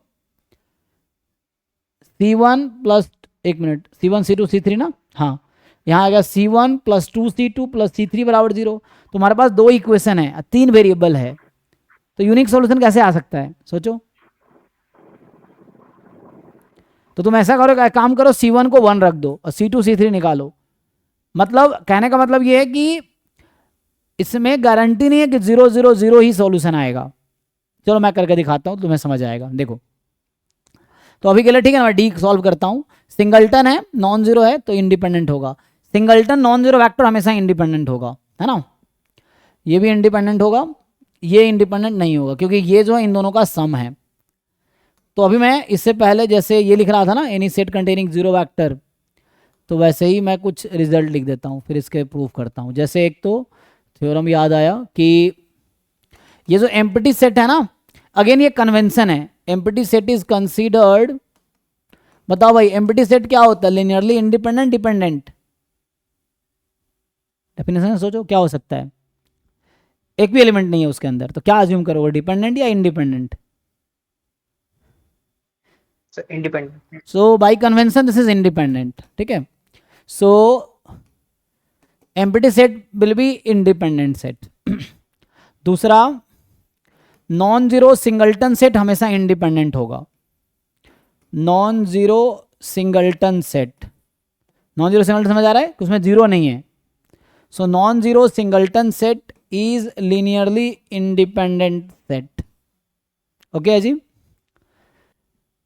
C1 प्लस, एक मिनट, C1 C2 C3 ना, हाँ यहाँ आएगा C1 plus 2C2 plus C3 बराबर 0। तुम्हारे पास 2 इक्वेशन है, 3 वेरिएबल है, तो यूनिक सॉल्यूशन कैसे आ सकता है सोचो। तो तुम ऐसा करो, एक काम करो, C1 को 1 रख दो और C2 C3 निकालो। मतलब कहने का मतलब ये है कि इसमें गारंटी नहीं है कि 0 0 0 ही सॉल्यूशन आएगा। चलो मैं करके दिखाता हूँ, तुम्हें समझ आएगा। देखो तो अभी के लिए ठीक है ना, मैं डी सॉल्व करता हूँ। सिंगल्टन है, नॉन जीरो है तो इंडिपेंडेंट होगा। सिंगल्टन नॉन जीरो वेक्टर हमेशा इंडिपेंडेंट होगा, है ना। ये भी इंडिपेंडेंट होगा, ये इंडिपेंडेंट नहीं होगा क्योंकि ये जो है इन दोनों का सम है। तो अभी मैं इससे पहले जैसे ये लिख रहा था ना, any set containing zero vector, तो वैसे ही मैं कुछ रिजल्ट लिख देता हूँ, फिर इसके प्रूफ करता हूँ। जैसे एक तो थ्योरम याद आया कि ये जो एम्प्टी सेट है ना, अगेन ये कन्वेंशन है, एम्प्टी सेट इज कंसीडर्ड, बताओ भाई एम्प्टी सेट क्या होता है? Linearly independent, dependent? डेफिनेशन सोचो क्या हो सकता है, एक भी एलिमेंट नहीं है उसके अंदर, तो क्या अज्यूम करोगे, डिपेंडेंट या independent? Independent. So bye convention this is independent, ठीक है। सो empty set will be independent set. दूसरा, नॉन जीरो सिंगल्टन सेट हमेशा इंडिपेंडेंट होगा। Non zero singleton set, non zero singleton समझ आ रहा है कि उसमें जीरो नहीं है। So non zero singleton set is linearly independent set, okay है जी।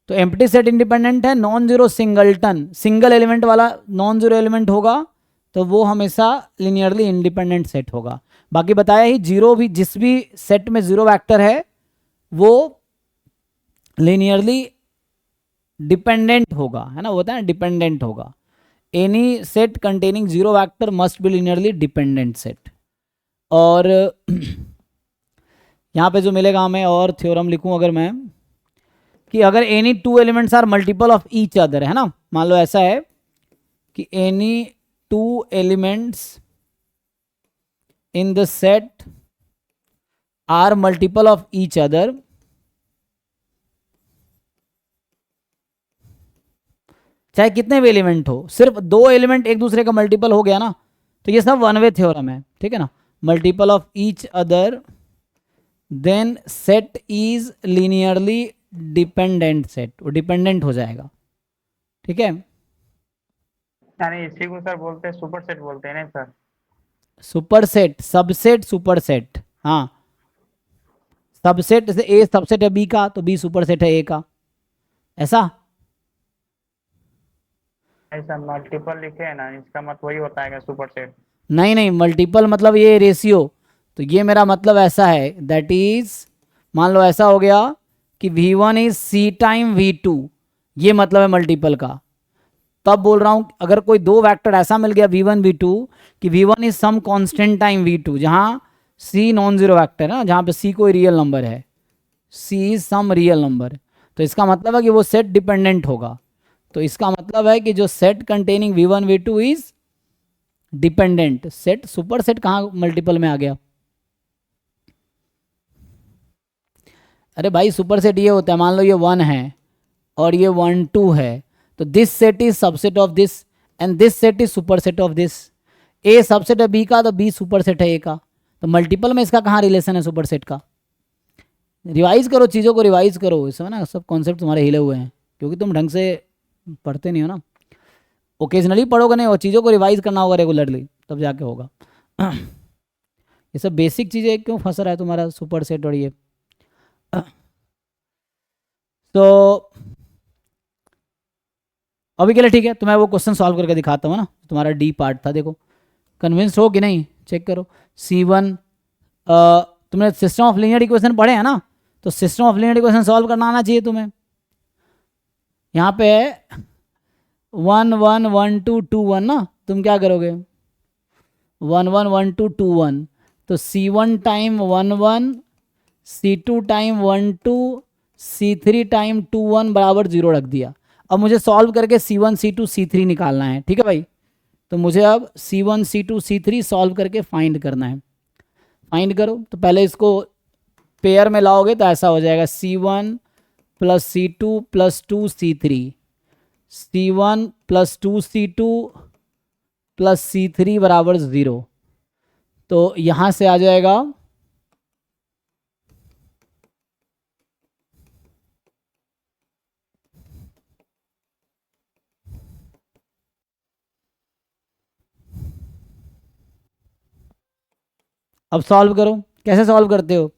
तो एम्प्टी सेट इंडिपेंडेंट है, non zero singleton, single element वाला नॉन जीरो एलिमेंट होगा तो वो हमेशा लीनियरली इंडिपेंडेंट सेट होगा। बाकी बताया ही, जीरो भी, जिस भी सेट में जीरो वेक्टर है वो लीनियरली डिपेंडेंट होगा, है ना, वो होता है ना डिपेंडेंट होगा। Any set containing zero vector must be linearly dependent set. और यहाँ पे जो मिलेगा हमें, और थ्योरम लिखूं अगर मैं, कि अगर any two elements are multiple of each other, है ना, मान लो ऐसा है कि any two elements in the set are multiple of each other, चाहे कितने भी एलिमेंट हो, सिर्फ दो एलिमेंट एक दूसरे का मल्टीपल हो गया ना, तो ये सब वन वे थ्योरम है, ठीक है ना। Multiple of each other than set is linearly dependent set, वो डिपेंडेंट हो जाएगा, ठीक है। यानी इसी को सर बोलते हैं, सुपर सेट बोलते हैं ना sir. Super set, subset, super set, हाँ सबसेट जैसे ए सबसेट है बी का तो बी सुपरसेट है ए का, ऐसा। ऐसा मल्टीपल लिखे है ना, इसका मतलब वही होता है क्या सुपरसेट? नहीं नहीं, मल्टीपल मतलब ये रेशियो, तो ये मेरा मतलब ऐसा है दैट इज, मान लो ऐसा हो गया कि V1 is C time V2, ये मतलब है मल्टीपल का। तब बोल रहा हूँ अगर कोई दो वेक्टर ऐसा मिल गया V1 V2 कि V1 is some constant time V2, जहाँ C नॉन जीरो वेक्टर है ना, जहाँ पे C कोई रियल नंबर है, C is some real number, तो इसका मतलब है कि वो सेट डिपेंडेंट होगा। तो इसका मतलब है कि जो set containing V1 V2 is dependent set. Super set कहाँ मल्टीपल में आ गया? अरे भाई सुपर सेट ये होता है, मान लो ये 1 है और ये 1 2 है, तो this set is subset of this and this set is super set of this. A subset है बी का तो बी सुपर सेट है ए का, तो मल्टीपल में इसका कहाँ रिलेशन है सुपर सेट का? रिवाइज करो, चीज़ों को रिवाइज करो, इसमें ना सब कॉन्सेप्ट तुम्हारे हिले हुए हैं क्योंकि तुम ढंग से पढ़ते नहीं हो ना। ओकेजनली पढ़ोगे नहीं और चीज़ों को रिवाइज करना होगा रेगुलरली, तब जाके होगा। ये सब बेसिक चीज़ें क्यों फंस रहा है तुम्हारा सुपर सेट और ये। तो अभी के लिए ठीक है, तो मैं वो क्वेश्चन सॉल्व करके दिखाता हूँ ना, तुम्हारा डी पार्ट था। देखो कन्विंस्ड हो कि नहीं, चेक करो। C1 तुमने सिस्टम ऑफ लीनियर इक्वेशन पढ़े हैं ना, तो system of linear equation solve करना आना चाहिए तुम्हें। यहाँ पे 1 1 1 2 2 1 ना, तुम क्या करोगे 1 1 1 2 2 1, तो C1 time 1 1, C2 time 1 2, C3 time 2 1 बराबर 0 रख दिया। अब मुझे सॉल्व करके C1 C2 C3 निकालना है, ठीक है भाई। तो मुझे अब C1 C2 C3 सॉल्व करके फाइंड करना है। फाइंड करो, तो पहले इसको पेयर में लाओगे तो ऐसा हो जाएगा C1 plus C2 plus 2 C3, C1 plus 2 C2 plus C3 बराबर 0। तो यहाँ से आ जाएगा अब सॉल्व करो। कैसे सॉल्व करते हो?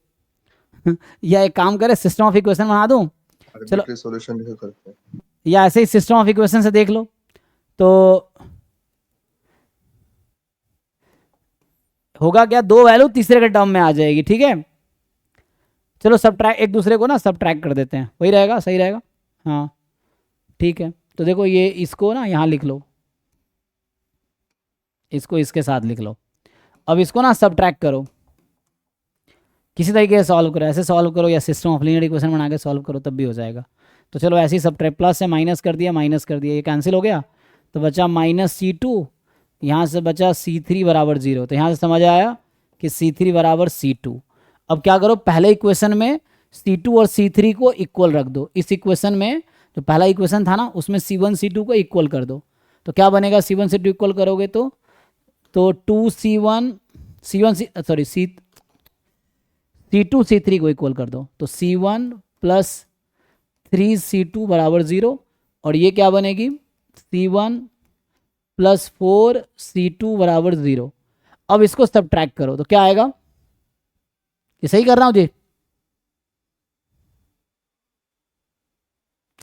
या एक काम करे, सिस्टम ऑफ इक्वेशन बना दूं, चलो आर्बिट्रेरी सॉल्यूशन लिखा करते हैं। या ऐसे ही सिस्टम ऑफ इक्वेशन से देख लो। तो होगा क्या, दो वैल्यू तीसरे के टर्म में आ जाएगी, ठीक है। चलो सबट्रैक्ट, एक दूसरे को ना सबट्रैक्ट कर देते हैं, वही रहेगा, सही रहेगा। हाँ ठीक है, तो देखो ये इसको ना यहाँ लिख लो, इसको इसके साथ लिख लो। अब इसको ना सबट्रैक्ट करो, किसी तरीके से सॉल्व करो, ऐसे सॉल्व करो या सिस्टम ऑफ लीनियर इक्वेशन बना के सॉल्व करो, तब भी हो जाएगा। तो चलो ऐसे ही सबट्रैक्ट, प्लस से माइनस कर दिया, माइनस कर दिया, ये कैंसिल हो गया, तो बचा -C2, यहाँ से बचा C3 बराबर 0। तो यहाँ से समझ आया कि C3 बराबर C2। अब क्या करो, पहले इक्वेशन में C2 और C3 को इक्वल रख दो। इस इक्वेशन में जो पहला इक्वेशन था ना, उसमें C1 C2 को इक्वल कर दो, तो क्या बनेगा, C1 C2 इक्वल करोगे तो 2C1 C2 C3 को इक्वल कर दो, तो C1 प्लस 3C2 बराबर 0, और ये क्या बनेगी C1 प्लस 4C2 बराबर 0। अब इसको सबट्रैक्ट करो तो क्या आएगा, ये सही कर रहा हूँ जी?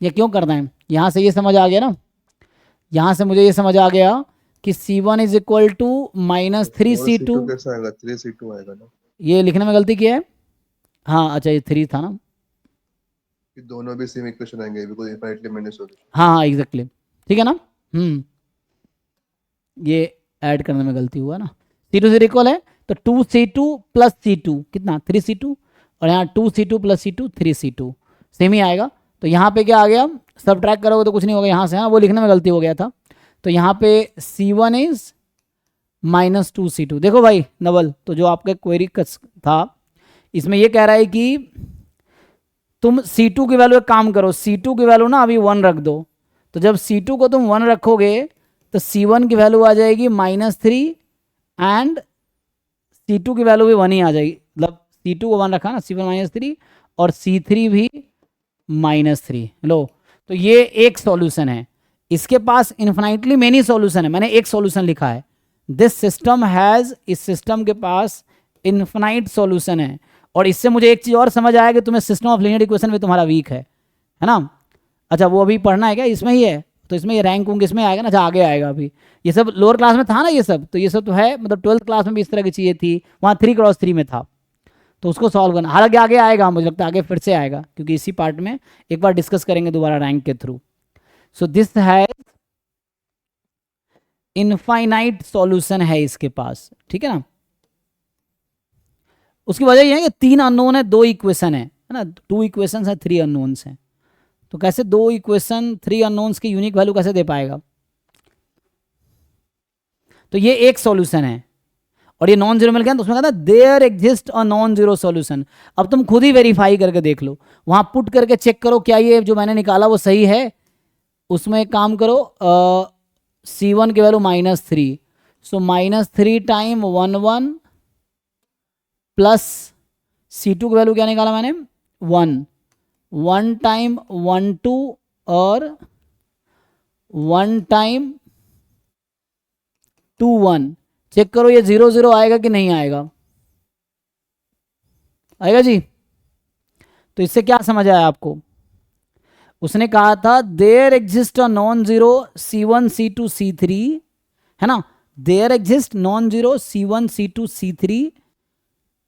ये क्यों करना है, यहाँ से ये समझ आ गया ना, यहाँ से मुझे ये समझ आ गया कि C1 is equal to -3C2। कैसा आएगा, 3C2 आएगा ना, ये लिखने में गलती की है, हाँ अच्छा ये 3 था ना, कि दोनों भी सेम इक्वेशन आएंगे बिकॉज़ इनफाइनाइटली मेनी सॉल्यूशन। हाँ एग्जैक्टली, ठीक है ना। ये ऐड करने में गलती हुआ ना, C2 से इक्वल है तो 2C2 प्लस C2 कितना 3C2, और यहाँ 2C2 plus C2 3C2, same ही आएगा। तो यहाँ पे क्या आ गया, सबट्रैक्ट करोगे तो कुछ नहीं होगा यहाँ से, हाँ वो लिखने में गलती हो गया था। तो यहाँ पे C1 इज -2C2। देखो भाई नवल, तो जो आपका क्वेरी था इसमें ये कह रहा है कि तुम C2 की वैल्यू, एक काम करो, C2 की वैल्यू ना अभी 1 रख दो, तो जब C2 को तुम 1 रखोगे तो C1 की वैल्यू आ जाएगी -3 एंड C2 की वैल्यू भी 1 ही आ जाएगी, मतलब C2 को 1 रखा ना, C1 -3 और C3 भी -3। लो, तो ये एक सॉल्यूशन है, इसके पास इन्फिनाइटली मेनी सॉल्यूशन है, मैंने एक सॉल्यूशन लिखा है। दिस सिस्टम हैज़, इस सिस्टम के पास इन्फिनाइट सॉल्यूशन है, और इससे मुझे एक चीज़ और समझ आया कि तुम्हें सिस्टम ऑफ लीनियर इक्वेशन में तुम्हारा वीक है ना। अच्छा वो अभी पढ़ना है क्या, इसमें ही है तो इसमें ये रैंक वूंक इसमें आएगा ना। अच्छा आगे आएगा अभी, ये सब लोअर क्लास में था ना ये सब, तो ये सब तो है, मतलब 12th क्लास में भी इस तरह की चीज़ें थी, वहाँ 3x3 में था, तो उसको सॉल्व करना। हालांकि आगे आएगा, मुझे लगता है आगे फिर से आएगा, क्योंकि इसी पार्ट में एक बार डिस्कस करेंगे दोबारा रैंक के थ्रू। सो दिस है इनफाइनाइट सॉल्यूशन है इसके पास, ठीक है ना। उसकी वजह यह है कि 3 अननोन है, 2 इक्वेशन है ना, 2 इक्वेशन है 3 अननोन्स हैं। तो कैसे 2 इक्वेशन 3 अननोन्स की यूनिक वैल्यू कैसे दे पाएगा। तो ये एक सॉल्यूशन है और ये नॉन जीरो मिल गया, तो उसमें कहता है there exist a non zero solution. अब तुम खुद ही वेरीफाई करके देख लो, वहां पुट करके चेक करो क्या ये जो मैंने निकाला वो सही है। उसमें एक काम करो, C1 की वैल्यू -3, सो -3 टाइम 1 1 प्लस C2 की वैल्यू क्या निकाला मैंने 1 1 टाइम 1 2 और 1 टाइम 2 1। चेक करो ये 0 0 आएगा कि नहीं आएगा, आएगा जी। तो इससे क्या समझ आया आपको, उसने कहा था there exist a non zero C1 C2 C3 है ना, there exist non zero C1 C2 C3।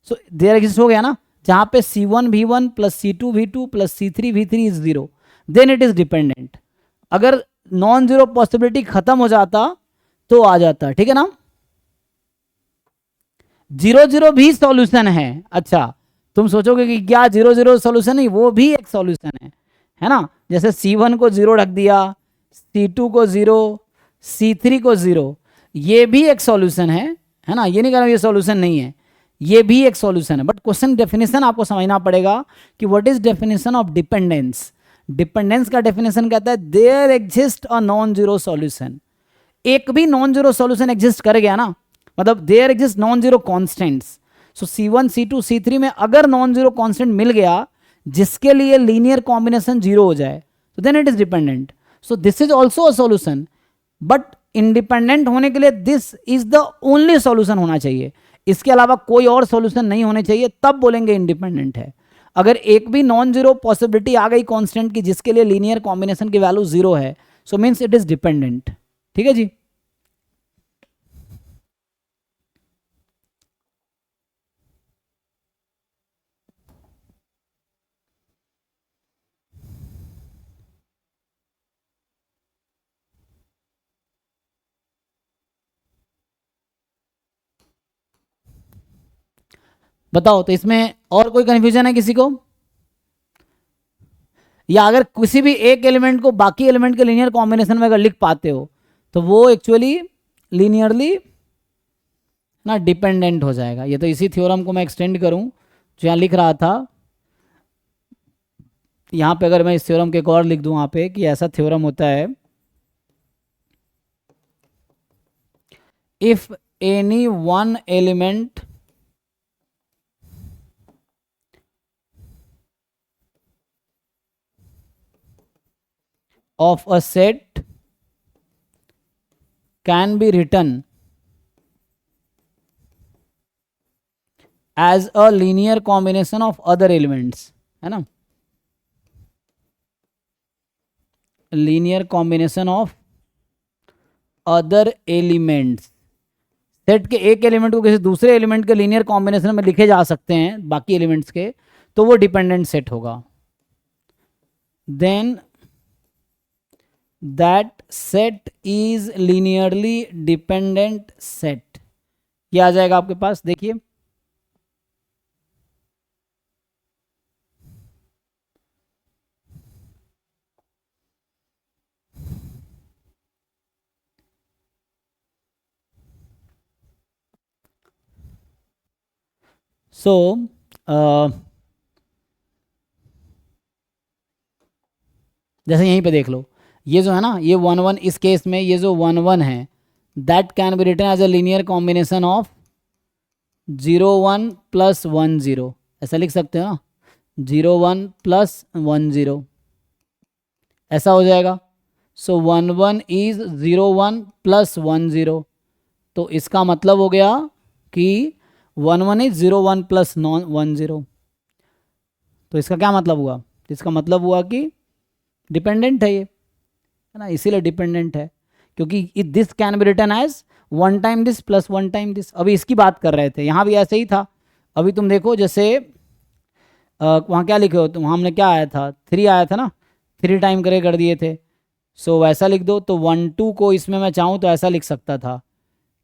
So there exist हो गया ना, जहां पे C1 V1 plus C2 V2 plus C3 V3 is 0, then it is dependent. अगर non zero possibility खत्म हो जाता तो आ जाता, ठीक है ना। 0 0 भी सॉल्यूशन है। अच्छा तुम सोचोगे कि क्या 0 0 सॉल्यूशन नहीं, वो भी एक सॉल्यूशन है ना। जैसे C1 को 0 रख दिया, C2 को 0, C3 को 0, ये भी एक सॉल्यूशन है ना। ये नहीं कह रहा हूं ये सॉल्यूशन नहीं है, ये भी एक सॉल्यूशन है। बट क्वेश्चन डेफिनेशन आपको समझना पड़ेगा कि what is definition of dependence. Dependence का डेफिनेशन कहता है there exist a non zero solution. एक भी नॉन जीरो सॉल्यूशन एग्जिस्ट कर गया ना, मतलब there exist non zero constants. So C1 C2 C3 में अगर नॉन जीरो कॉन्स्टेंट मिल गया जिसके लिए लीनियर कॉम्बिनेशन 0 हो जाए, तो then it is dependent. So this is also a solution, but independent होने के लिए this is the only solution होना चाहिए, इसके अलावा कोई और सॉल्यूशन नहीं होने चाहिए, तब बोलेंगे इंडिपेंडेंट है। अगर एक भी नॉन जीरो पॉसिबिलिटी आ गई कांस्टेंट की जिसके लिए लीनियर कॉम्बिनेशन की वैल्यू 0 है, सो मींस इट इज डिपेंडेंट, ठीक है जी। बताओ तो इसमें और कोई कंफ्यूजन है किसी को, या अगर किसी भी एक एलिमेंट को बाकी एलिमेंट के लीनियर कॉम्बिनेशन में अगर लिख पाते हो तो वो एक्चुअली लीनियरली ना डिपेंडेंट हो जाएगा। ये तो इसी थ्योरम को मैं एक्सटेंड करूं जो यहाँ लिख रहा था, यहाँ पे अगर मैं इस थ्योरम के एक और लिख दूं वहाँ पे कि ऐसा थ्योरम होता है, if any one element of a set can be written as a linear combination of other elements, है ना, linear combination of other elements। Set के एक एलिमेंट को किसी दूसरे एलिमेंट के लीनियर कॉम्बिनेशन में लिखे जा सकते हैं बाकी एलिमेंट्स के, तो वो डिपेंडेंट सेट होगा। Then that set is linearly dependent set। ये आ जाएगा आपके पास, देखिए जैसे यहीं पे देख लो, ये जो है ना ये 1 1, इस केस में ये जो 1 1 है that can be written as a linear combination of 0 1 plus 1 0, ऐसा लिख सकते हो ना, 0 1 प्लस 1 0 ऐसा हो जाएगा। सो 1 1 इज 0 1 प्लस 1 0, तो इसका मतलब हो गया कि 1 1 इज 0 1 प्लस 1 0, तो इसका क्या मतलब हुआ, इसका मतलब हुआ कि डिपेंडेंट है ये, है ना, इसीलिए डिपेंडेंट है, क्योंकि this can be written as one time this plus one time this. अभी इसकी बात कर रहे थे, यहाँ भी ऐसे ही था। अभी तुम देखो जैसे वहाँ क्या लिखे हो तुम, हमने क्या आया था, 3 आया था ना, 3 टाइम करे कर दिए थे। सो वैसा लिख दो। तो 1 2 को इसमें मैं चाहूँ तो ऐसा लिख सकता था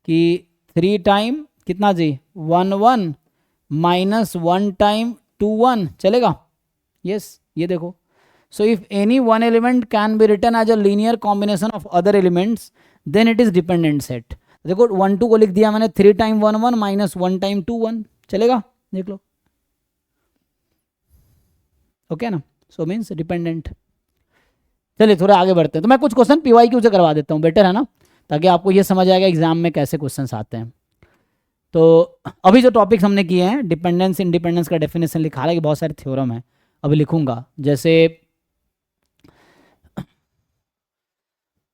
कि 3 टाइम कितना जी 1 1 माइनस 1 टाइम 2 1, चलेगा। यस ये देखो। So if any one element can be written as a linear combination of other elements then it is dependent set. देखो 1 2 को लिख दिया मैंने 3 टाइम 1 1 माइनस 1 टाइम 2 1, चलेगा, देख लो। ओके ना, सो मीन्स डिपेंडेंट। चलिए थोड़ा आगे बढ़ते हैं। तो मैं कुछ क्वेश्चन PYQ से करवा देता हूँ, बेटर है ना, ताकि आपको ये समझ आएगा एग्जाम में कैसे क्वेश्चंस आते हैं। तो अभी जो टॉपिक्स हमने किए हैं, डिपेंडेंस इंडिपेंडेंस का डेफिनेशन लिखा, हालांकि बहुत सारे थ्योरम है, अभी लिखूंगा। जैसे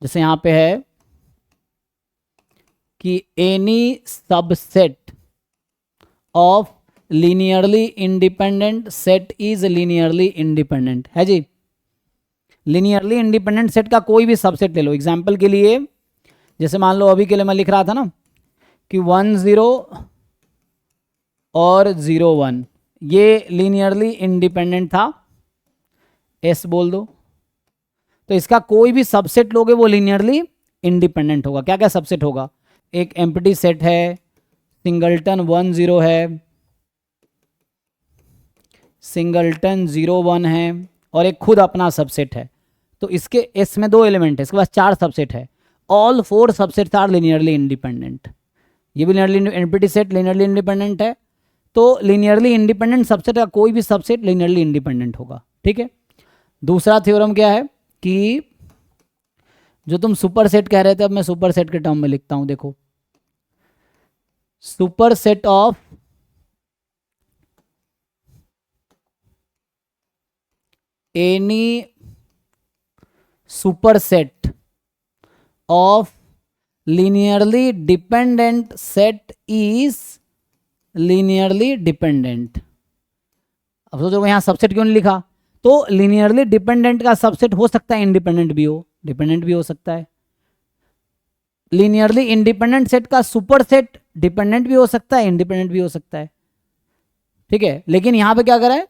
यहाँ पे है कि any subset of linearly independent set is linearly independent, है जी। लीनियरली इंडिपेंडेंट सेट का कोई भी सबसेट ले लो। एग्जांपल के लिए जैसे मान लो अभी के लिए मैं लिख रहा था ना कि 1 0 और 0 1 ये लीनियरली इंडिपेंडेंट था, एस बोल दो। तो इसका कोई भी सबसेट लोगे वो लीनियरली इंडिपेंडेंट होगा। क्या क्या सबसेट होगा, एक एम्प्टी सेट है, सिंगलटन 1 0 है, सिंगलटन 0 1 है, और एक खुद अपना सबसेट है। तो इसके एस में 2 एलिमेंट है, इसके पास 4 सबसेट है। All 4 subsets are linearly independent. ये भी linearly empty set linearly independent है। तो लीनियरली इंडिपेंडेंट सबसेट का कोई भी सबसेट लीनियरली इंडिपेंडेंट होगा, ठीक है। दूसरा थ्योरम क्या है कि जो तुम सुपर सेट कह रहे थे, अब मैं सुपर सेट के टर्म में लिखता हूं, देखो। Super set of any superset of linearly dependent set is linearly dependent। अब सोचो यहाँ सबसेट क्यों नहीं लिखा, तो linearly dependent का सबसेट हो सकता है इंडिपेंडेंट भी हो, डिपेंडेंट भी हो सकता है। linearly independent सेट का सुपर सेट डिपेंडेंट भी हो सकता है, इंडिपेंडेंट भी हो सकता है, ठीक है। लेकिन यहाँ पे क्या करा है,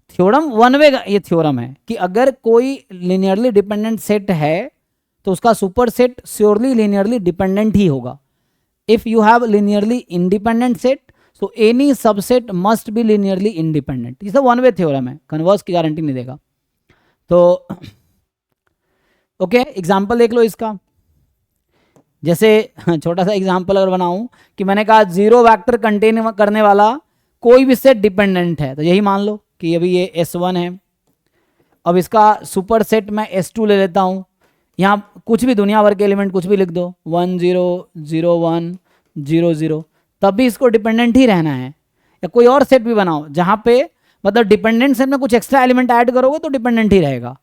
थ्योरम वन वे का ये थ्योरम है कि अगर कोई लीनियरली डिपेंडेंट सेट है तो उसका super set surely linearly dependent ही होगा। If you have linearly independent set so any subset must be linearly independent. ये सब वन वे थ्योरम है, कन्वर्स की गारंटी नहीं देगा। तो ओके एग्जांपल देख लो इसका। जैसे छोटा सा एग्जांपल अगर बनाऊं कि मैंने कहा 0 वेक्टर कंटेन करने वाला कोई भी सेट डिपेंडेंट है, तो यही मान लो कि अभी ये S1 है। अब इसका सुपर सेट मैं S2 ले लेता हूँ, यहाँ कुछ भी दुनिया भर के एलिमेंट कुछ भी लिख दो, 1 0 0 1 0 0, तब भी इसको डिपेंडेंट ही रहना है। या कोई और सेट भी बनाओ जहाँ पे मतलब डिपेंडेंट सेट में कुछ एक्स्ट्रा एलिमेंट ऐड करोगे तो डिपेंडेंट ही रहेगा,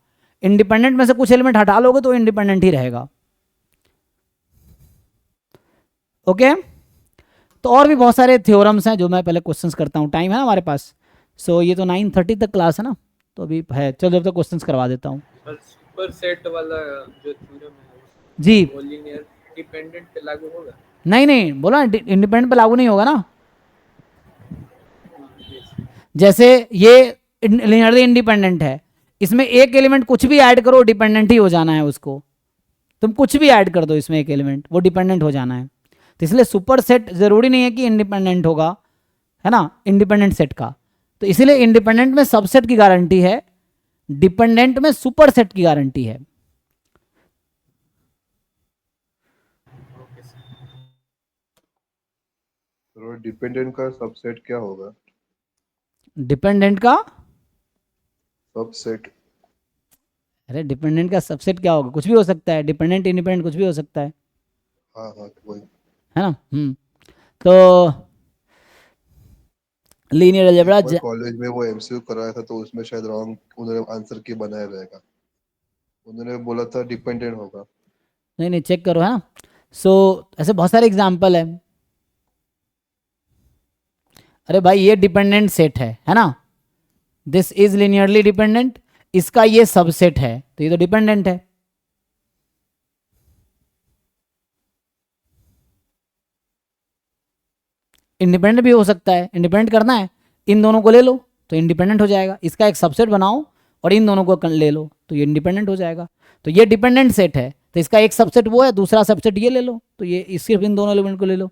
इंडिपेंडेंट में से कुछ एलिमेंट हटा लोगे तो इंडिपेंडेंट ही रहेगा। ओके तो और भी बहुत सारे थ्योरम्स हैं जो मैं पहले क्वेश्चंस करता हूँ, टाइम है ना हमारे पास। सो ये तो 9:30 तक क्लास है ना, तो अभी है, चलो जब तक क्वेश्चंस करवा देता हूँ। सुपर सेट वाला जो थ्योरम है जी वो लीनियर डिपेंडेंट पे लागू होगा? नहीं बोला इंडिपेंडेंट पे लागू नहीं होगा ना। जैसे ये लीनियरली इंडिपेंडेंट है, इसमें एक एलिमेंट कुछ भी ऐड करो डिपेंडेंट ही हो जाना है उसको। तुम कुछ भी ऐड कर दो इसमें एक एलिमेंट, वो डिपेंडेंट हो जाना है। तो इसलिए सुपर सेट जरूरी नहीं है कि इंडिपेंडेंट होगा, है ना, इंडिपेंडेंट सेट का। तो इसीलिए इंडिपेंडेंट में सबसेट की गारंटी है, डिपेंडेंट में सुपर सेट की गारंटी है। तो डिपेंडेंट का सबसेट क्या होगा? डिपेंडेंट का सबसेट अरे डिपेंडेंट का सबसेट क्या होगा, कुछ भी हो सकता है, डिपेंडेंट इंडिपेंडेंट कुछ भी हो सकता है, हाँ वही है ना। तो लीनियर अलजेब्रा कॉलेज में वो एमसीक्यू कराया था तो उसमें शायद रॉन्ग उन्होंने आंसर की बनाया रहेगा, उन्होंने बोला था डिपेंडेंट होगा। नहीं चेक करो, है ना। सो ऐसे बहुत सारे एग्जाम्पल है। अरे भाई ये डिपेंडेंट सेट है ना, दिस इज लिनियरली डिपेंडेंट, इसका ये सबसेट है तो ये तो डिपेंडेंट है। इंडिपेंडेंट भी हो सकता है, इंडिपेंडेंट करना है इन दोनों को ले लो तो इंडिपेंडेंट हो जाएगा, इसका एक सबसेट बनाओ और इन दोनों को ले लो तो ये इंडिपेंडेंट हो जाएगा। तो ये डिपेंडेंट सेट है तो इसका एक सबसेट वो है, दूसरा सबसेट ये ले लो तो ये सिर्फ इन दोनों एलिमेंट को ले लो,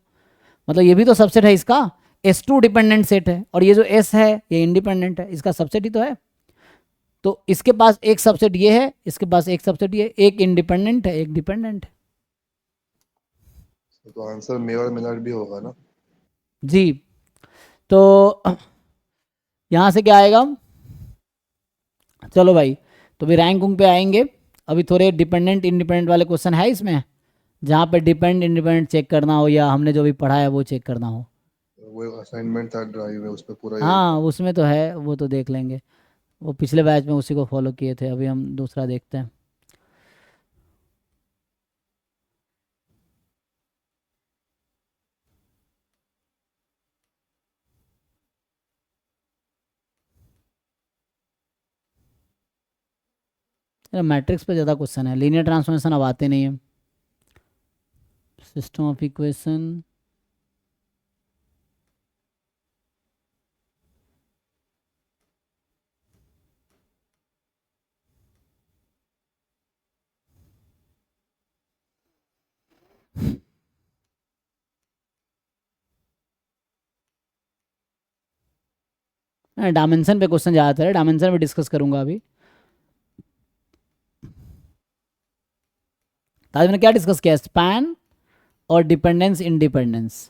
मतलब ये भी तो सबसेट है इसका। S2 डिपेंडेंट सेट है और ये जो S है ये इंडिपेंडेंट है, इसका सबसेट ही तो है। तो इसके पास एक सबसेट ये है, इसके पास एक सबसेट ये, एक इंडिपेंडेंट है एक डिपेंडेंट है। तो आंसर मेयर और मेनॉट भी होगा ना? जी, तो यहाँ से क्या आएगा, चलो भाई तो भी रैंक पे आएंगे। अभी थोड़े डिपेंडेंट इंडिपेंडेंट वाले क्वेश्चन है इसमें, जहाँ पे डिपेंड इंडिपेंडेंट चेक करना हो या हमने जो भी पढ़ा है वो चेक करना हो। वो असाइनमेंट था ड्राइव है, उस पे पूरा यही हाँ था। उसमें तो है, वो तो देख लेंगे, वो पिछले बैच में उसी को फॉलो किए थे, अभी हम दूसरा देखते हैं। मैट्रिक्स पे ज़्यादा क्वेश्चन है, लीनियर ट्रांसफॉर्मेशन अब आते नहीं है। सिस्टम ऑफ इक्वेशन, डायमेंशन पे क्वेश्चन ज़्यादातर है, डायमेंशन पे डिस्कस करूंगा अभी। तो आज मैंने क्या डिस्कस किया, स्पैन और डिपेंडेंस इंडिपेंडेंस।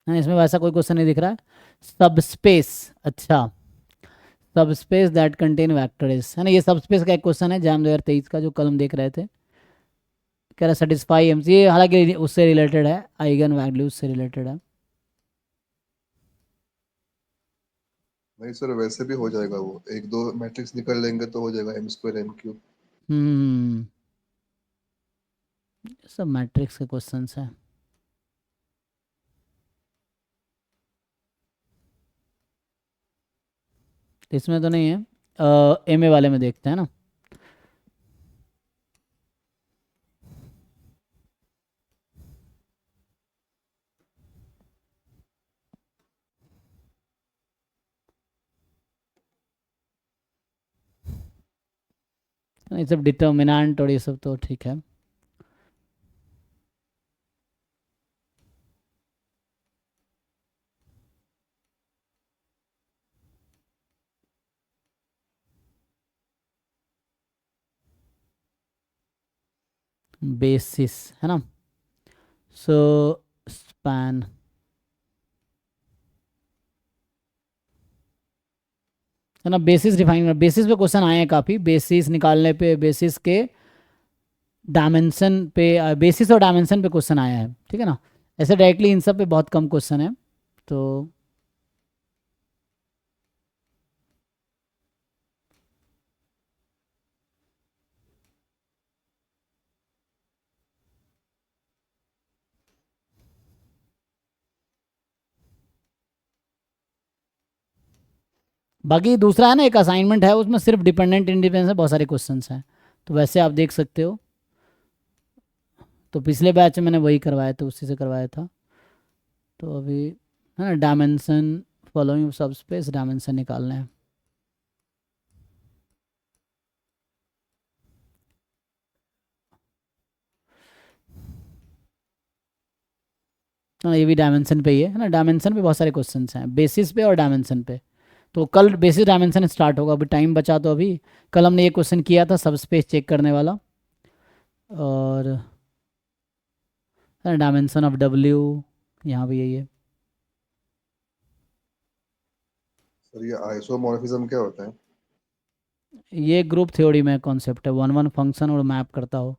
हाँ इसमें वैसा कोई क्वेश्चन नहीं दिख रहा है। सब स्पेस, अच्छा सब स्पेस दैट कंटेन वेक्टर्स है ना, ये सब स्पेस का एक क्वेश्चन है जैम 2023 का जो कल हम देख रहे थे। कह रहा सेटिस्फाई एम, ये हालांकि उससे रिलेटेड है, आइगन वैल्यूज से रिलेटेड है। नहीं सर, वैसे भी हो जाएगा, वो एक दो मैट्रिक्स निकल लेंगे तो हो जाएगा M2 M3। हम्म, सब मैट्रिक्स के क्वेश्चंस हैं। इसमें तो नहीं है, MA वाले में देखते हैं ना। ये सब डिटर्मिनेंट और ये सब तो ठीक है। बेसिस है ना, सो स्पैन है ना, बेसिस डिफाइन, बेसिस पे क्वेश्चन आए हैं काफ़ी, बेसिस निकालने पे, बेसिस के डायमेंशन पे, बेसिस और डायमेंशन पे क्वेश्चन आया है, ठीक है ना। ऐसे डायरेक्टली इन सब पे बहुत कम क्वेश्चन है। तो बाकी दूसरा है ना, एक असाइनमेंट है उसमें सिर्फ डिपेंडेंट इंडिपेंडेंस है, बहुत सारे क्वेश्चंस हैं, तो वैसे आप देख सकते हो। तो पिछले बैच में मैंने वही करवाया था, उसी से करवाया था। तो अभी है ना, डायमेंशन फॉलोइंग सब स्पेस डायमेंशन निकालने हैं। हाँ ये भी डायमेंशन पे ही है ना, डायमेंशन पे बहुत सारे क्वेश्चंस हैं, बेसिस पे और डायमेंशन पे। तो कल बेसिस डायमेंशन स्टार्ट होगा, अभी टाइम बचा तो अभी, कल हमने ये क्वेश्चन किया था सब स्पेस चेक करने वाला, और डायमेंशन ऑफ W यहाँ भी यही है। सर ये आइसोमॉर्फिज्म क्या होता है? ये ग्रुप थ्योरी में कॉन्सेप्ट है, वन वन फंक्शन और मैप करता हो।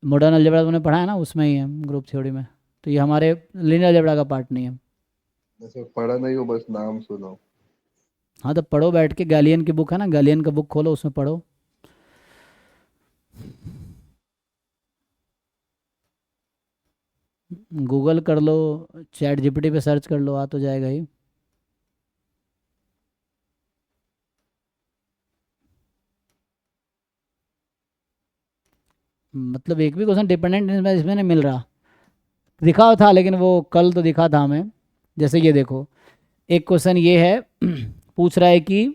मॉडर्न अलजेब्रा तुमने पढ़ा है ना, उसमें ही है ग्रुप थ्योरी में। तो ये हमारे लीनियर अलजेब्रा का पार्ट नहीं है। ऐसे पढ़ा नहीं हो, बस नाम सुनो। हाँ तो पढ़ो बैठ के, गैलियन की बुक है ना, गैलियन का बुक खोलो, उसमें पढ़ो। गूगल कर लो, चैट जीपीटी पे सर्च कर लो, आ तो जाएगा ही। मतलब एक भी क्वेश्चन डिपेंडेंट इसमें नहीं मिल रहा। दिखा था लेकिन वो कल तो दिखा था हमें। जैसे ये देखो, एक क्वेश्चन ये है पूछ रहा है कि